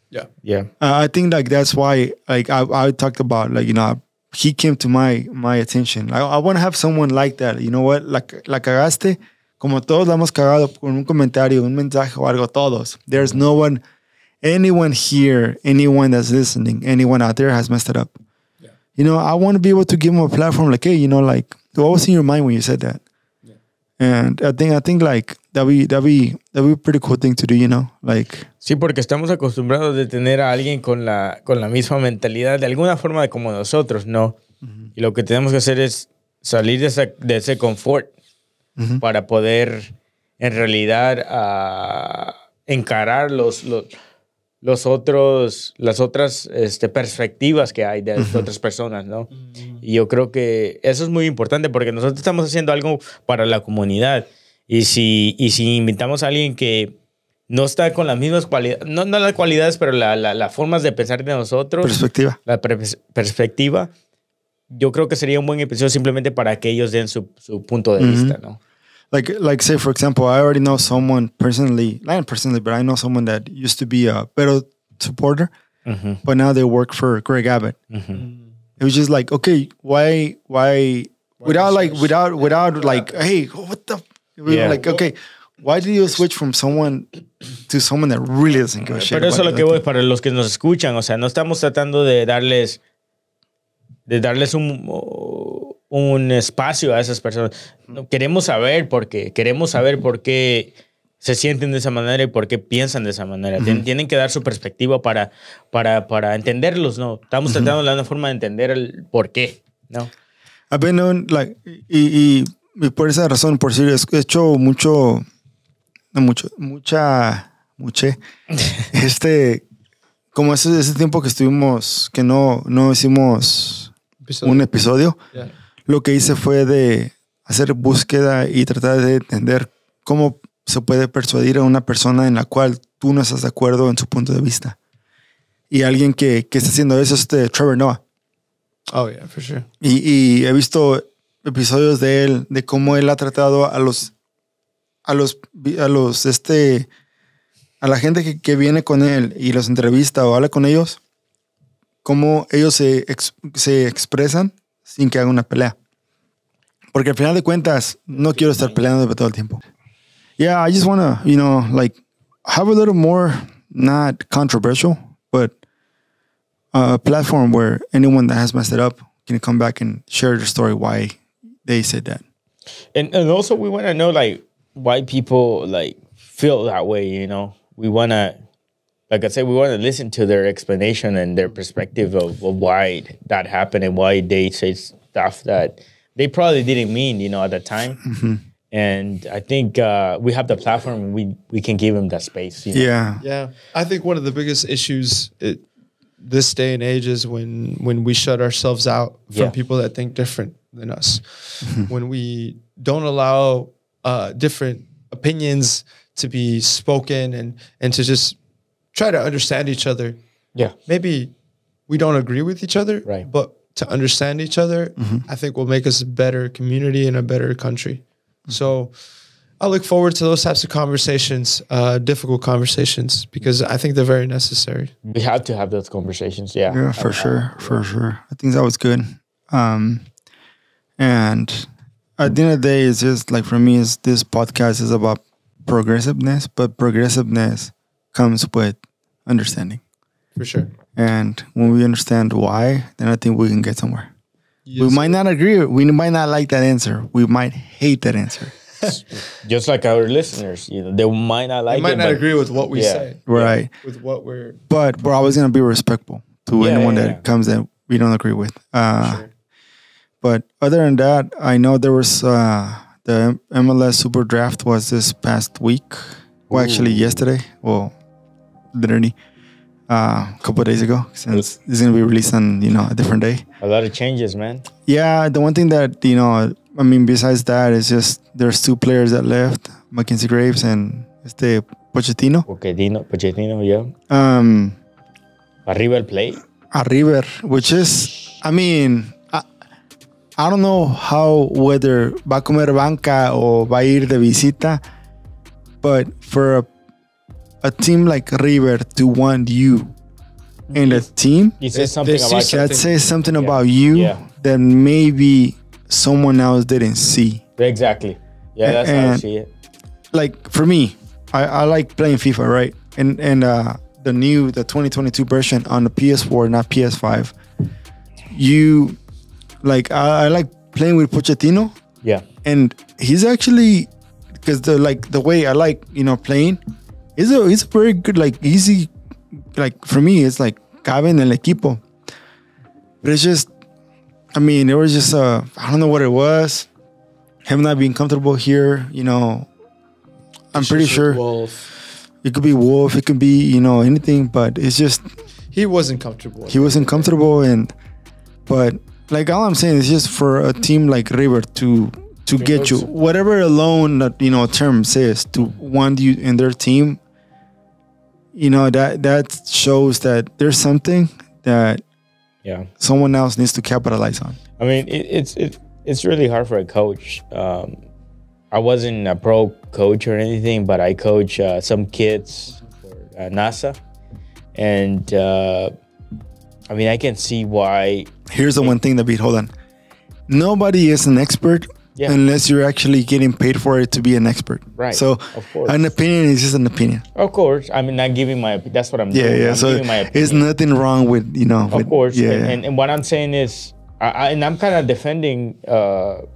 Yeah. Yeah. I think like that's why like I talked about like, you know, he came to my attention. I want to have someone like that. You know what? La cagaste. Como todos la hemos cagado con un comentario, un mensaje o algo, todos. There's anyone here, anyone that's listening, anyone out there has messed it up. Yeah. You know, I want to be able to give them a platform like, hey, you know, like, what was in your mind when you said that? Yeah. And I think like that'd be a pretty cool thing to do, you know, like. Sí, porque estamos acostumbrados de tener a alguien con la misma mentalidad, de alguna forma como nosotros, ¿no? Y lo que tenemos que hacer es salir de ese confort para poder en realidad encarar las otras perspectivas que hay de otras personas, ¿no? Y yo creo que eso es muy importante porque nosotros estamos haciendo algo para la comunidad. Y si invitamos a alguien que no está con las mismas cualidades, no las cualidades, pero las formas de pensar de nosotros. Perspectiva. La perspectiva. Yo creo que sería un buen episodio simplemente para que ellos den su punto de vista, ¿no? Like say, for example, I already know someone personally, not personally, but I know someone that used to be a Pero supporter, but now they work for Greg Abbott. It was just like, okay, why without like, hey, what the, like, okay, why did you switch from someone to someone that really doesn't give a shit? Pero eso es lo que voy, para los que nos escuchan, o sea, no estamos tratando de darles un espacio a esas personas. No, queremos saber por qué se sienten de esa manera y por qué piensan de esa manera. Tienen que dar su perspectiva para entenderlos, ¿no? Estamos tratando de dar una forma de entender el por qué, ¿no? I've been known, like, y por esa razón, por decir, he hecho como ese tiempo que estuvimos, que no hicimos un episodio, lo que hice fue de hacer búsqueda y tratar de entender cómo se puede persuadir a una persona en la cual tú no estás de acuerdo en su punto de vista. Y alguien que está haciendo eso es Trevor Noah. Oh, yeah, for sure. Y he visto episodios de él, de cómo él ha tratado a la gente que viene con él y los entrevista o habla con ellos, cómo ellos se expresan sin que haga una pelea. Porque al final de cuentas, no quiero estar peleando todo el tiempo. Yeah, I just want to, you know, like, have a little more, not controversial, but a platform where anyone that has messed it up can come back and share their story why they said that. And also we want to know, like, why people, like, feel that way, you know? We want to, like I said, we want to listen to their explanation and their perspective of why that happened and why they say stuff that they probably didn't mean, you know, at the time. And I think we have the platform and we can give them that space. You know? Yeah. Yeah. I think one of the biggest issues this day and age is when we shut ourselves out from people that think different than us. When we don't allow different opinions to be spoken and to just try to understand each other. Yeah. Maybe we don't agree with each other, right? But to understand each other, I think will make us a better community and a better country. So I look forward to those types of conversations, difficult conversations, because I think they're very necessary. We have to have those conversations. Yeah. Yeah, for sure. I think that was good. And at the end of the day, it's just like for me, is this podcast is about progressiveness, but progressiveness comes with understanding. For sure. And when we understand why, then I think we can get somewhere. Yes, we might not agree. We might not like that answer. We might hate that answer. Just like our listeners, they might not like They might it, not but agree with what we say. Right. With what we're... But we're always going to be respectful to anyone that comes that we don't agree with. Sure. But other than that, I know there was the MLS Super Draft was this past week. Well, actually yesterday. Well, literally a couple of days ago, since it's going to be released on, a different day. a lot of changes, man. Yeah, the one thing that, I mean, besides that, is just there's two players that left, Mackenzie Graves and Pochettino. Pochettino, yeah. Arriba el play. A River, which is, I mean, I don't know whether va a comer banca o va a ir de visita, but for a team like River to want you in the team, He says something about that says something about you that maybe someone else didn't see. Exactly. Yeah, that's how I see it. Like for me, I like playing FIFA, right? And the 2022 version on the PS4, not PS5. I like playing with Pochettino. Yeah. And he's actually, because the way I like playing, he's a very good, like easy, like for me it's like cabe en el equipo. But it's just, I mean, it was just I don't know what it was. Him not being comfortable here, I'm pretty sure Wolf. it could be Wolf, it could be anything, but it's just He wasn't comfortable. he wasn't comfortable, but like all I'm saying is just for a team like River to get you whatever alone that term says to want you in their team, that shows that there's something that someone else needs to capitalize on. I mean, it's really hard for a coach. I wasn't a pro coach or anything, but I coach some kids for NASA, and I mean, I can see why. Here's the one thing that hold on. Nobody is an expert unless you're actually getting paid for it to be an expert. Right. So of course. an opinion is just an opinion. Of course. I mean, not giving my. That's what I'm doing. Yeah. I'm So giving my there's nothing wrong with Of course. Yeah. And what I'm saying is, I'm kind of defending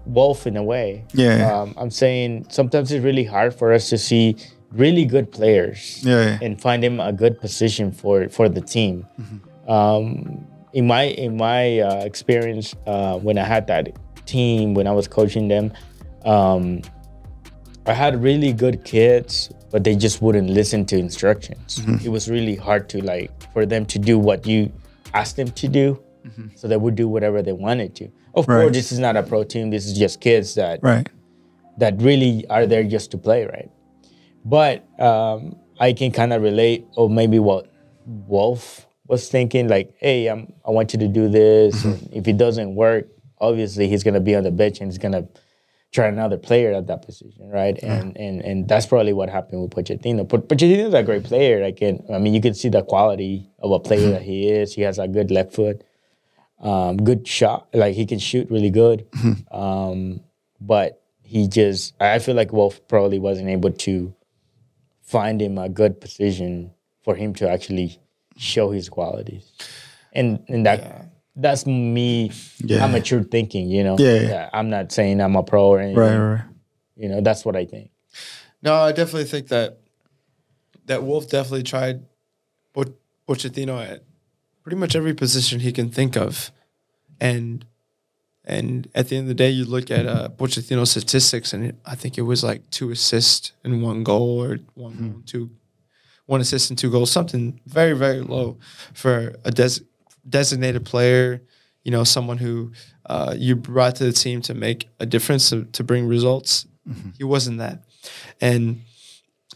Wolf in a way. Yeah. I'm saying sometimes it's really hard for us to see really good players. And find them a good position for the team. Mm-hmm. In my experience, when I had that team, when I was coaching them, I had really good kids, but they just wouldn't listen to instructions. Mm-hmm. It was really hard to for them to do what you asked them to do. Mm-hmm. So they would do whatever they wanted to. Of course, this is not a pro team. This is just kids that really are there just to play, right? But I can kind of relate, or maybe what Wolf was thinking, like, hey, I want you to do this. Mm-hmm. And if it doesn't work, obviously he's going to be on the bench and he's going to try another player at that position, right? Yeah. And that's probably what happened with Pochettino. Pochettino's a great player. You can see the quality of a player that he is. He has a good left foot, good shot. Like, he can shoot really good. Mm-hmm. But I feel like Wolf probably wasn't able to find him a good position for him to actually show his qualities, and that's me amateur thinking, I'm not saying I'm a pro or anything, right. That's what I think. No, I definitely think that Wolf definitely tried Pochettino at pretty much every position he can think of, and at the end of the day, you look at Pochettino's statistics, and I think it was like 2 assists and 1 goal, or 1 assist and 2 goals, something very, very low for a designated player, someone who you brought to the team to make a difference, to bring results. Mm-hmm. He wasn't that. And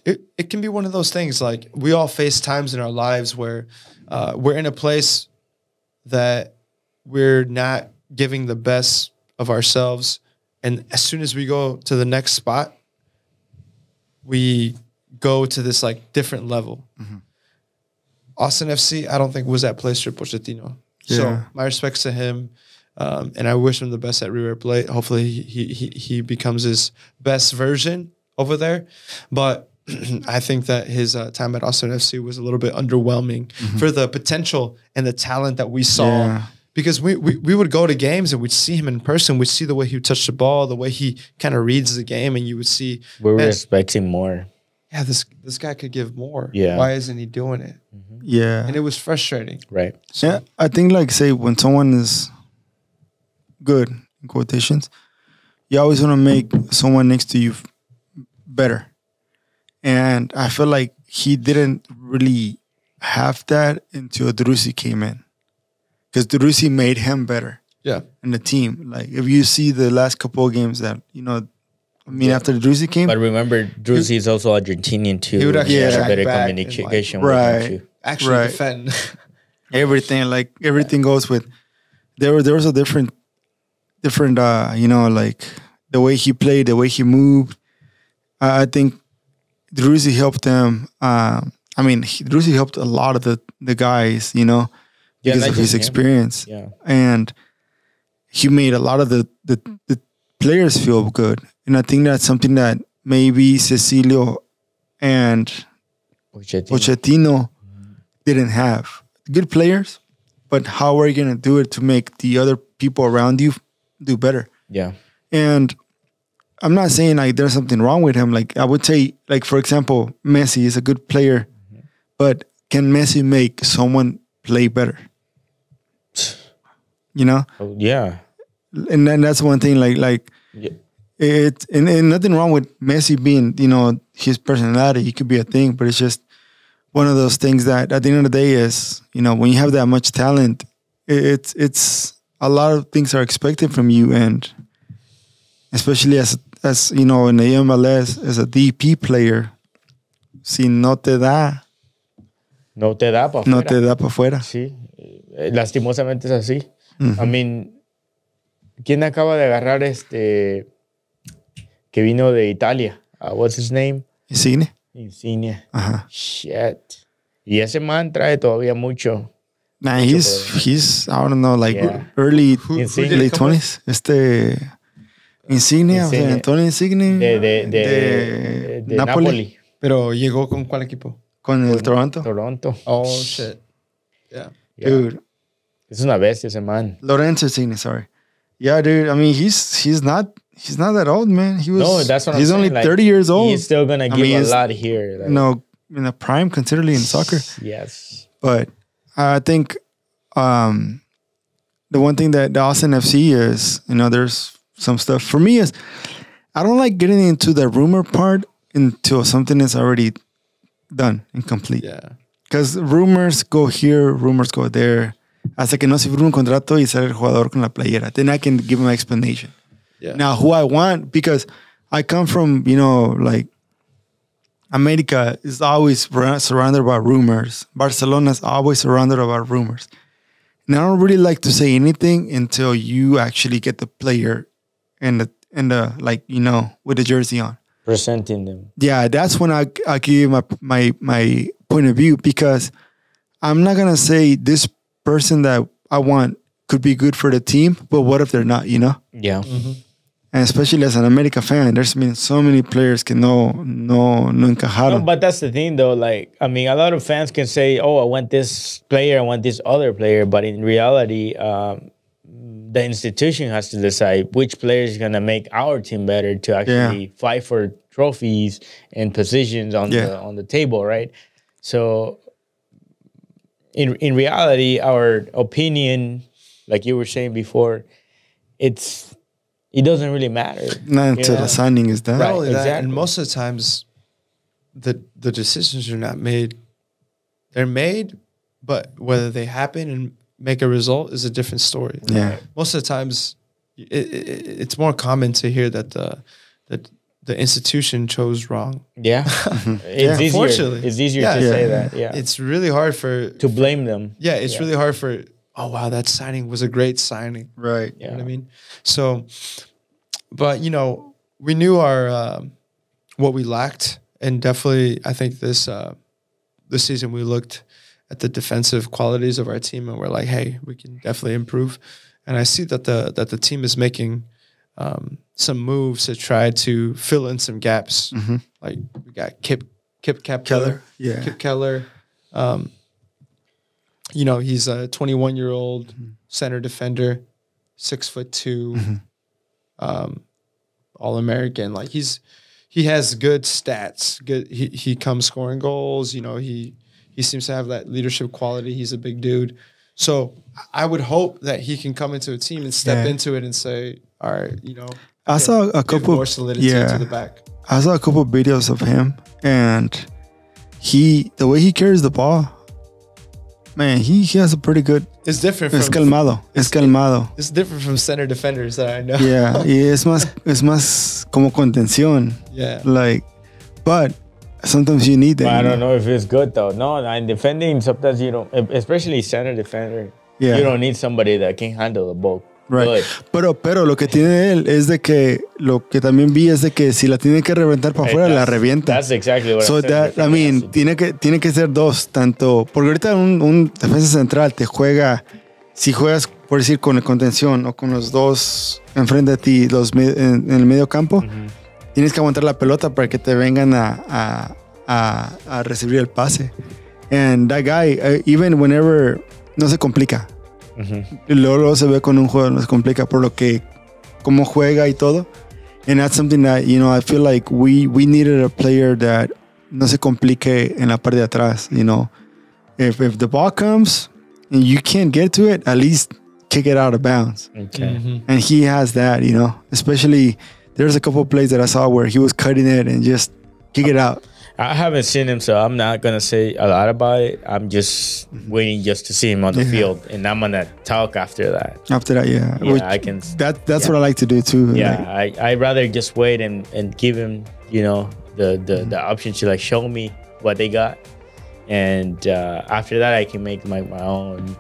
it can be one of those things, like, we all face times in our lives where we're in a place that we're not giving the best of ourselves. And as soon as we go to the next spot, we go to this different level. Mm-hmm. Austin FC, I don't think was that place for Pochettino. Yeah. So my respects to him. And I wish him the best at River Plate. Hopefully he becomes his best version over there. But I think that his time at Austin FC was a little bit underwhelming for the potential and the talent that we saw. Yeah. Because we would go to games and we'd see him in person. We'd see the way he would touch the ball, the way he kind of reads the game, and you would see, We were man, expecting more. yeah, this guy could give more. Yeah. Why isn't he doing it? Yeah. And it was frustrating. Right. Yeah, I think like say when someone is good in quotations, you always want to make someone next to you better. And I feel like he didn't really have that until Drusi came in, because Drusi made him better Yeah. in the team. Like if you see the last couple of games that after Drusi came, But remember, Drusi is also Argentinian too. He would actually He had a track better back and, communication Right. with him too. Actually Right. defend. everything goes with. There was a different like the way he played, the way he moved. I think Drusi helped them. Drusi helped a lot of the guys, Yeah, because not of just his him. experience, Yeah. and he made a lot of the players feel good. And I think that's something that maybe Cecilio and Pochettino didn't have. Good players, but how are you going to do it to make the other people around you do better? Yeah. And I'm not saying like there's something wrong with him. Like I would say, like for example, Messi is a good player, but can Messi make someone play better? Oh, yeah. And then that's one thing. Like Yeah. and nothing wrong with Messi being, his personality. He could be a thing, but it's just one of those things that at the end of the day is, when you have that much talent, it's a lot of things are expected from you, and especially as in the MLS as a DP player, si no te da, No te da para no afuera. te da para afuera. Sí. Lastimosamente es así. I mean, ¿quién acaba de agarrar que vino de Italia? What's his name? Insigne. Insignia. Ajá. Shit. Y ese man trae todavía mucho. Nah, he's I don't know, like Yeah. early Insigne. late 20s. Insigne, o sea, Insigne. Antonio Insigne De Napoli. Pero llegó con ¿cuál equipo? con el Toronto. Toronto. Oh, shit. Yeah. Yeah. Dude, Es una bestia ese man. Lorenzo Insigne, sorry. Yeah, dude. I mean, he's not that old, man. No, that's what I'm he's saying. only Like, 30 years old. He's still going to give mean, a he's- lot here. Like, In the prime, considerably in soccer. Yes. But I think the one thing that the Austin FC is, there's some stuff for me is I don't like getting into the rumor part until something is already done and complete. Yeah. Because rumors go here, rumors go there. Hasta que no se firme un contrato y sale el jugador con la playera. Then I can give my explanation. Yeah. Now, who I want, because I come from, like America is always surrounded by rumors. Barcelona is always surrounded by rumors. And I don't really like to say anything until you actually get the player and the like, with the jersey on. Presenting them. Yeah, that's when I give my point of view, because I'm not gonna say this person that I want could be good for the team, but what if they're not? Yeah. And especially as an America fan, there's been so many players que no encajaron. No, but that's the thing, though. Like, I mean, a lot of fans can say, "Oh, I want this player, I want this other player," but in reality, the institution has to decide which player is gonna make our team better to actually fight for trophies and positions on the table, right? So, in reality, our opinion, like you were saying before, it doesn't really matter. Not until the signing is done. Not Right. only that, exactly. and most of the times, the decisions are not made. They're made, but whether they happen and make a result is a different story. Yeah. Most of the times, it's more common to hear that the institution chose wrong. Yeah, it's easier. Unfortunately. It's easier Yeah. to say Yeah. that. Yeah, It's really hard to blame them. it's really hard for, oh, wow, that signing was a great signing. Right. You know what I mean? So, but we knew our what we lacked, and definitely, I think this season we looked at the defensive qualities of our team, and we're like, hey, we can definitely improve. and I see that the team is making some moves to try to fill in some gaps. Like we got Kip Keller. Yeah. Kip Keller. He's a 21-year-old center defender, 6'2", All-American. Like he has good stats. Good. He comes scoring goals. He seems to have that leadership quality. He's a big dude. So I would hope that he can come into a team and step into it and say, all right, I saw a couple more solidity to the back. I saw a couple videos of him, and the way he carries the ball, man, he has a pretty good. It's different. Es calmado. It's different from center defenders that I know. Yeah, es más como contención. Yeah. But sometimes you need that. I don't know if it's good though. No, in defending, sometimes you don't, especially center defender. Yeah. You don't need somebody that can handle the ball. Right. Pero lo que tiene él es de que lo que también vi es de que si la tiene que reventar para afuera, la revienta. That's exactly what so that, I mean, tiene que ser dos, tanto, porque ahorita un defensa central te juega, si juegas, por decir, con el contención o con los dos enfrente de ti, en el medio campo, tienes que aguantar la pelota para que te vengan a recibir el pase. And that guy, even whenever, no se complica. Y luego se ve con un juego, no se complica por lo que cómo juega y todo. And that's something that, I feel like we needed a player that no se complique en la parte de atrás, If the ball comes and you can't get to it, at least kick it out of bounds. Okay. And he has that, Especially, there's a couple of plays that I saw where he was cutting it and just kick it out. I haven't seen him, so I'm not going to say a lot about it. I'm just waiting just to see him on the field, and I'm going to talk after that. After that, yeah. Yeah, I can. That's what I like to do, too. Yeah, I'd rather just wait and give him, the option to, show me what they got. And after that, I can make my own,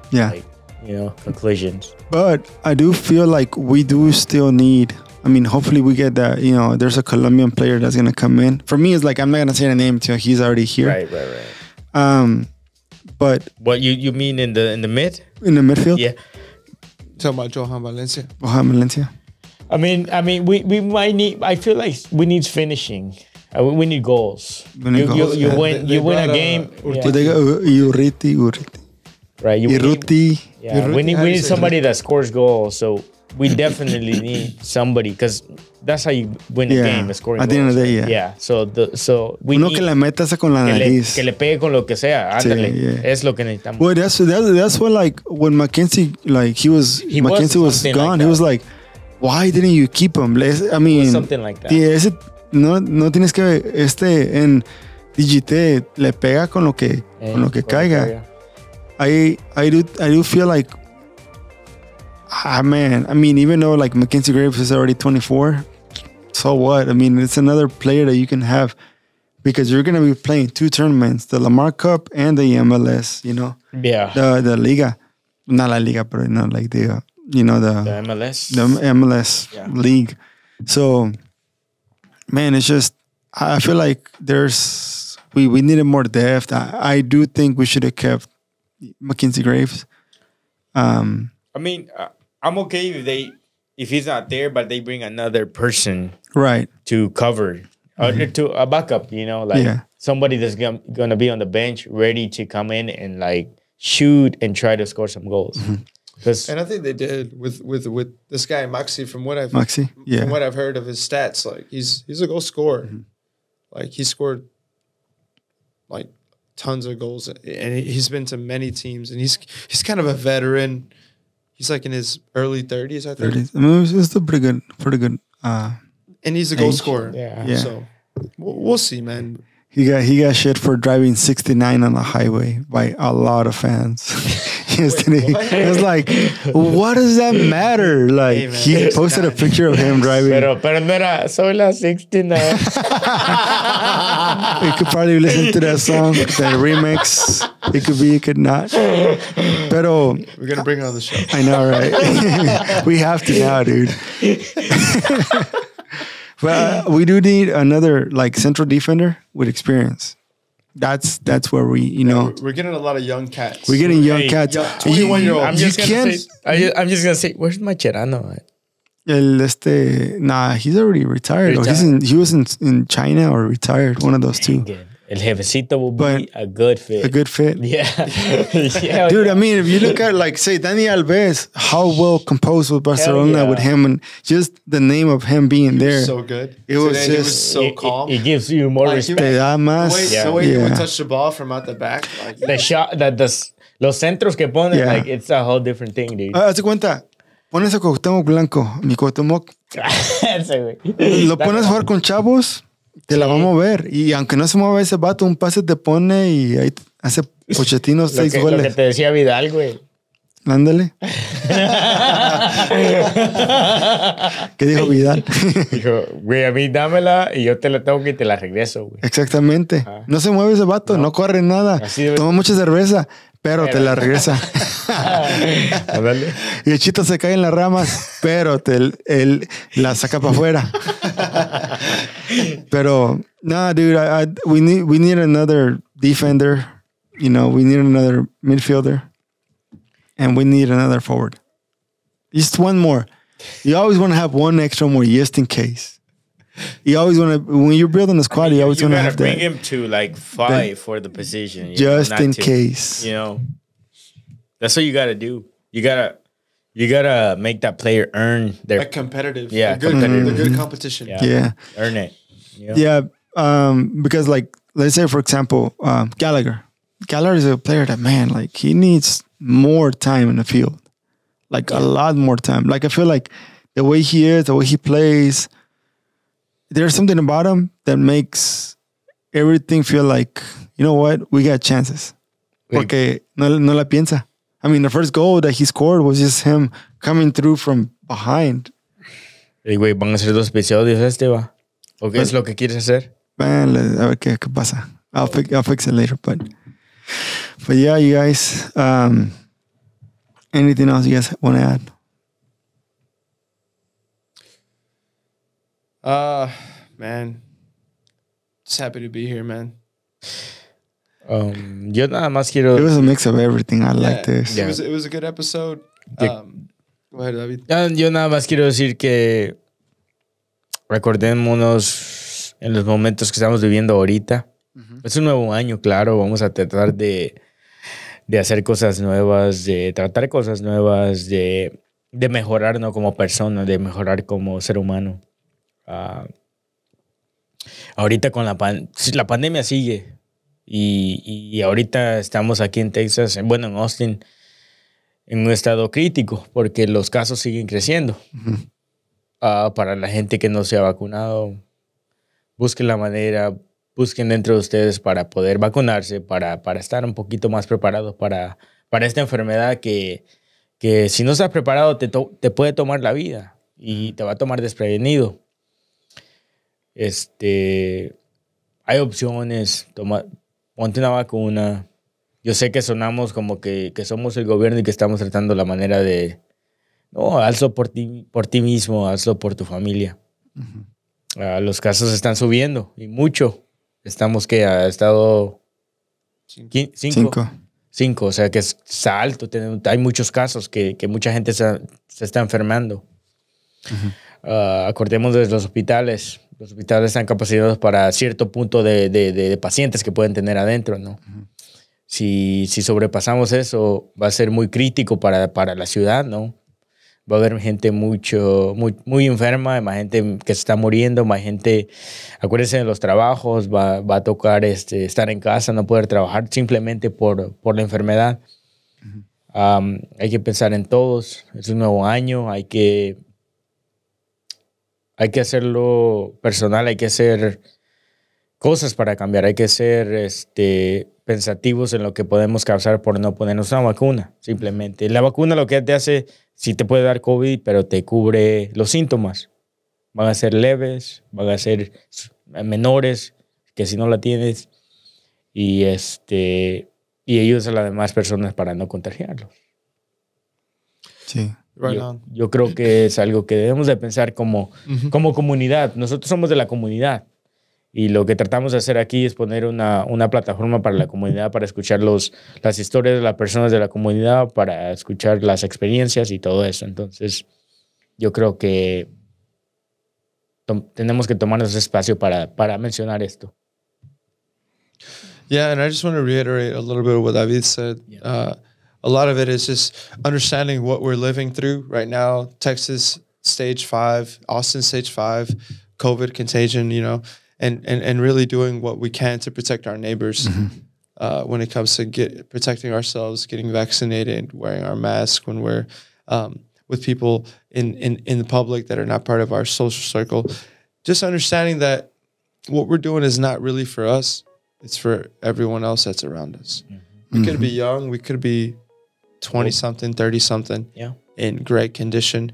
conclusions. But I do feel like we do still need... I mean, hopefully we get that, there's a Colombian player that's going to come in. For me, it's like, I'm not going to say the name until he's already here. Right. But... What, you mean in the mid? In the midfield? Yeah. Talking about Johan Valencia. I mean, we might need, I feel like we need finishing. We need goals. You win a game. Urruti. Right. We need somebody that scores goals. So we definitely need somebody because that's how you win a game, scoring goals. At the end of the day, yeah. So we Uno need que le meta con la nariz. Que le pegue con lo que sea. Ándale. Es lo que necesitamos. Well, that's what when Mackenzie Mackenzie was gone. He was like, why didn't you keep him? I mean, something like that. No tienes que en DGT le pega con lo que caiga. I do feel like, man, I mean, even though Mackenzie Graves is already 24, so what? I mean, it's another player that you can have because you're going to be playing two tournaments, the Lamar Cup and the MLS, Yeah. The Liga. Not La Liga, but like the MLS. The MLS league. So, man, it's just, I feel like we needed more depth. I do think we should have kept Mackenzie Graves. I mean, I'm okay if he's not there, but they bring another person right to cover or to a backup. Somebody that's gonna be on the bench, ready to come in and shoot and try to score some goals. And I think they did with this guy Maxi. From what I've heard of his stats, he's a goal scorer. He scored tons of goals, and he's been to many teams, and he's kind of a veteran. He's in his early 30s, I think. 30s. I mean, it's still pretty good. And he's a goal scorer. Yeah. So we'll see, man. He got shit for driving 69 on the highway by a lot of fans. Yesterday, it was like, what does that matter? Hey, man, he posted a picture of him driving. Pero no era, soy la 69. You could probably listen to that song, that remix. It could be, it could not. Pero we're gonna bring her on the show. I know, right? We have to now, dude. But we do need another central defender with experience. That's where we, you know, We're getting a lot of young cats. we're getting young Hey, cats. young And you- 21-year-olds. I'm you just gonna can't- say, I'm just gonna say, where's Macherano at? Nah, he's already retired. Or he was in China or retired. One of those two. Again, El Jefecito will be But a good fit. A good fit. Yeah. Yeah. Dude, I mean, if you look at, like, say, Dani Alves, how well composed was Barcelona yeah. with him, and just the name of him being there. So good. It was Today, he was just- so calm. It gives you more Like, respect. Te da the más. way he would Yeah. touch the ball from out the back. Like, The shot, los centros que ponen, Yeah. like, it's a whole different thing, dude. Haz de cuenta, pones a Cuauhtémoc Blanco, mi Cuauhtémoc, Ese, güey. lo pones a jugar con chavos, te la va a mover. Y aunque no se mueva ese vato, un pase te pone y ahí hace Pochettino 6 Lo que goles. te decía Vidal, güey. Ándale. ¿Qué dijo Vidal? Dijo, güey, a mí dámela y yo te la tengo y te la regreso, güey. Exactamente. No se mueve ese vato, no corre nada. Así debe- Toma mucha cerveza, pero te la regresa. Ándale. Y el chito se cae en las ramas, pero él la saca para afuera. Pero, nah, dude, we need another defender. You know, we need another midfielder. And we need another forward. Just one more. You always want to have one extra more just in case. You always want to, when you're building a squad, you always You want to gotta have bring that. him to like fight for the position. you Just know, not in to, case. You know, that's what you gotta do. You gotta make that player earn their a competitive. Yeah, A good, competitive. a good competition. Yeah. earn it. You know? Yeah, because, like, let's say, for example, Gallagher. Gallagher is a player that, man, like, he needs more time in the field. Like, a lot more time. Like, I feel like the way he is, the way he plays, there's something about him that makes everything feel like, you know what, we got chances. Porque no la piensa. I mean, the first goal that he scored was just him coming through from behind. Hey, güey, van a ser 2 episodios va. ¿O qué es lo que quieres hacer? Man, a ver qué pasa. I'll fix it later, but yeah, you guys. Anything else you guys want to add? Man. Just happy to be here, man. Yo nada más quiero. It was a mix of everything. I like this. Yeah. It was a good episode. Yeah. Go ahead, David. Yo nada más quiero decir que recordémonos en los momentos que estamos viviendo ahorita. Es un nuevo año, claro. Vamos a tratar de hacer cosas nuevas, de tratar cosas nuevas, de mejorarnos como persona, de mejorar como ser humano. Ahorita con la pandemia sigue y ahorita estamos aquí en Texas, bueno, en Austin, en un estado crítico porque los casos siguen creciendo. Para la gente que no se ha vacunado, busquen la manera, busquen dentro de ustedes para poder vacunarse, para estar un poquito más preparados para esta enfermedad que si no estás preparado te puede tomar la vida y te va a tomar desprevenido. Hay opciones, ponte una vacuna. Yo sé que sonamos como que somos el gobierno y que estamos tratando la manera de no, hazlo por ti mismo, hazlo por tu familia. Los casos están subiendo y mucho. Estamos que ha estado 5, o sea que está alto. Hay muchos casos que mucha gente se está enfermando. Acordemos de los hospitales. Los hospitales están capacitados para cierto punto de pacientes que pueden tener adentro, ¿no? Si sobrepasamos eso, va a ser muy crítico para la ciudad, ¿no? Va a haber gente muy enferma, más gente que se está muriendo, más gente, acuérdense de los trabajos, va a tocar estar en casa, no poder trabajar simplemente por la enfermedad. Hay que pensar en todos, es un nuevo año, hay que hacerlo personal, hay que hacer cosas para cambiar, hay que ser pensativos en lo que podemos causar por no ponernos una vacuna, simplemente. La vacuna lo que te hace, sí te puede dar COVID, pero te cubre los síntomas. Van a ser leves, van a ser menores, que si no la tienes, y ayudas a las demás personas para no contagiarlos. Sí. Yo creo que es algo que debemos de pensar como comunidad. Nosotros somos de la comunidad Y lo que tratamos de hacer aquí es poner una plataforma para la comunidad, para escuchar las historias de las personas de la comunidad, para escuchar las experiencias y todo eso. Entonces, yo creo que tenemos que tomarnos espacio para mencionar esto. Yeah, and I just want to reiterate a little bit of what David said. Yeah. A lot of it is just understanding what we're living through right now. Texas stage 5, Austin stage 5, COVID contagion, you know, and really doing what we can to protect our neighbors when it comes to protecting ourselves, getting vaccinated, wearing our mask when we're with people in the public that are not part of our social circle. Just understanding that what we're doing is not really for us. It's for everyone else that's around us. We could be young. We could be 20-something, 30-something in great condition.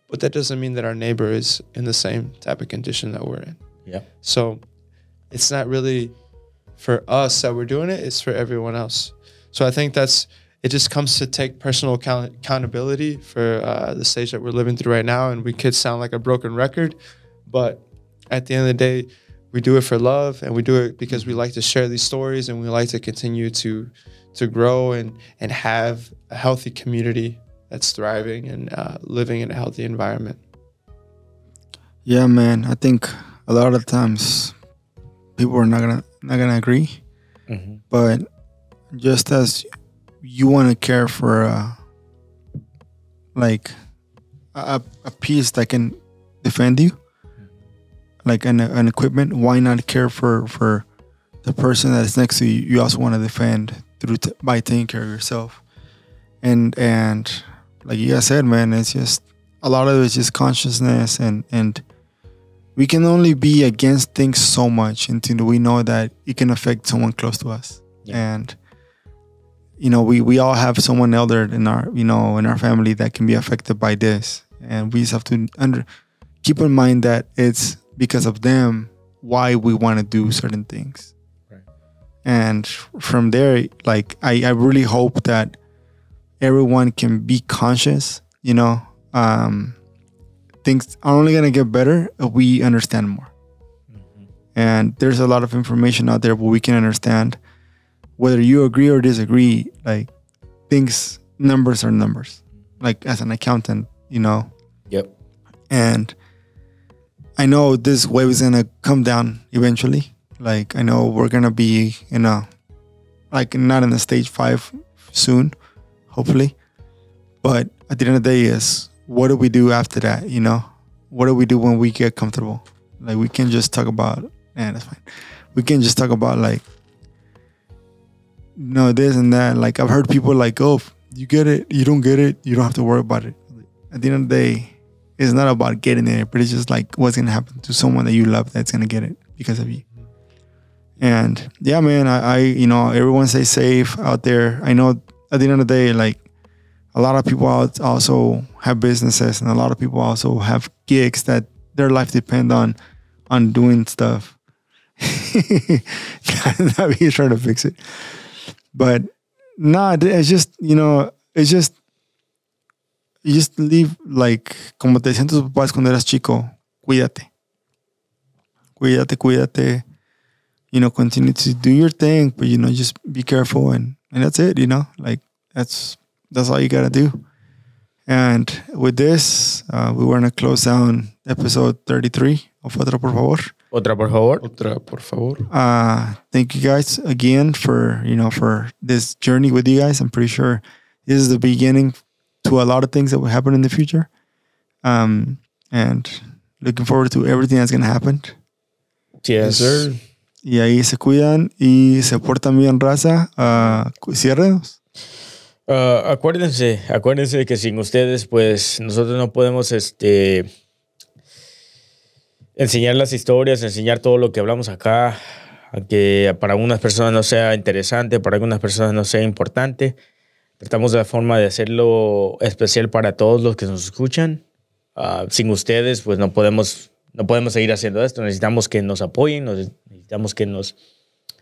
But that doesn't mean that our neighbor is in the same type of condition that we're in. Yeah. So it's not really for us that we're doing it. It's for everyone else. So I think it just comes to take personal accountability for the stage that we're living through right now. And we could sound like a broken record. But at the end of the day, we do it for love, and we do it because we like to share these stories, and we like to continue to grow and have a healthy community that's thriving and living in a healthy environment. Yeah, man. I think a lot of times people are not gonna agree, but just as you want to care for a piece that can defend you, like an equipment, why not care for the person that is next to you? You also want to defend by taking care of yourself. And like you guys said, man, it's just a lot of it is just consciousness, and we can only be against things so much until we know that it can affect someone close to us. Yeah. And you know, we all have someone elder in our family that can be affected by this, and we just have to keep in mind that it's because of them why we want to do certain things. Right. And from there, like I really hope that everyone can be conscious. You know, things are only gonna get better if we understand more. And there's a lot of information out there where we can understand. Whether you agree or disagree, like numbers are numbers. Like as an accountant, you know. Yep. And I know this wave is gonna come down eventually. Like I know we're gonna be not in the stage 5 soon, hopefully. But at the end of the day, is what do we do after that? You know, what do we do when we get comfortable? Like we can just talk about, that's fine. We can just talk about like, no, this and that. Like I've heard people like, oh, you get it, you don't get it, you don't have to worry about it. At the end of the day, it's not about getting it, but it's just like what's gonna happen to someone that you love that's gonna get it because of you. And yeah, man, I everyone stay safe out there. I know at the end of the day, like a lot of people also have businesses, and a lot of people also have gigs that their life depend on doing stuff. He's trying to fix it. But it's just, you just leave, like, como te decían tus papás cuando eras chico, cuídate. Cuídate. Continue to do your thing, but, just be careful, and that's it, like, that's all you gotta do. And with this, we want to close down episode 33 of Otra, por favor. Otra, por favor. Otra, por favor. Thank you guys again for this journey with you guys. I'm pretty sure this is the beginning to a lot of things that will happen in the future. And looking forward to everything that's going to happen. Yes, sir. Y ahí se cuidan y se portan bien, raza. Ciérrenos. Acuérdense que sin ustedes, pues, nosotros no podemos, enseñar las historias, enseñar todo lo que hablamos acá, aunque para algunas personas no sea interesante, para algunas personas no sea importante. Tratamos de la forma de hacerlo especial para todos los que nos escuchan. Sin ustedes, pues no podemos seguir haciendo esto. Necesitamos que nos apoyen, necesitamos que nos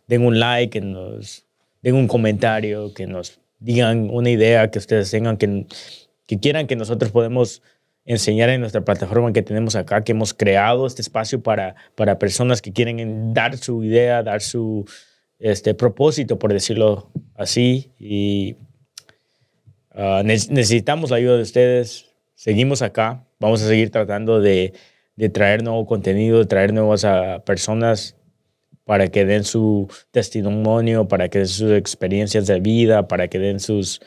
den un like, que nos den un comentario, que nos digan una idea que ustedes tengan, que quieran que nosotros podemos enseñar en nuestra plataforma que tenemos acá, que hemos creado este espacio para personas que quieren dar su idea, dar su propósito, por decirlo así. Y necesitamos la ayuda de ustedes. Seguimos acá. Vamos a seguir tratando de traer nuevo contenido, de traer nuevas personas para que den su testimonio, para que den sus experiencias de vida, para que den sus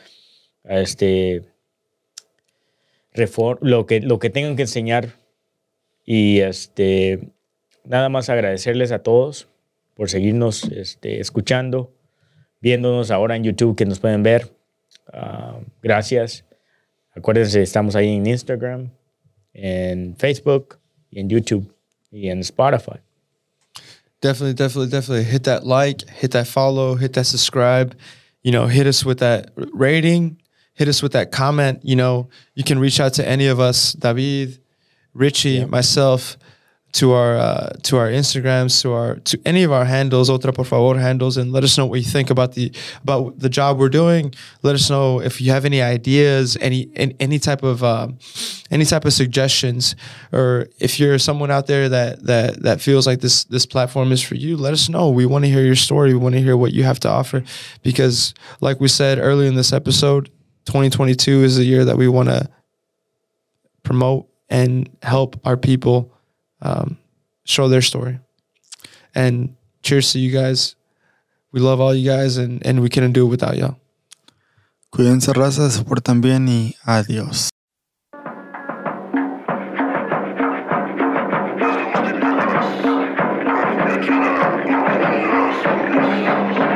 lo que tengan que enseñar. Y nada más agradecerles a todos por seguirnos escuchando, viéndonos ahora en YouTube, que nos pueden ver. Gracias. Acuérdense, estamos ahí en Instagram, en Facebook, y en YouTube, y en Spotify. Definitely hit that like, hit that follow, hit that subscribe, hit us with that rating, hit us with that comment. You can reach out to any of us, David, Richie, myself, to our Instagrams, to any of our handles, Otra por favor handles, and let us know what you think about the job we're doing. Let us know if you have any ideas, any type of suggestions, or if you're someone out there that feels like this platform is for you. Let us know. We want to hear your story. We want to hear what you have to offer, because like we said earlier in this episode, 2022 is the year that we want to promote and help our people show their story. And cheers to you guys. We love all you guys, and we couldn't do it without y'all. Cuídense, raza, se portan bien y adiós. Yes.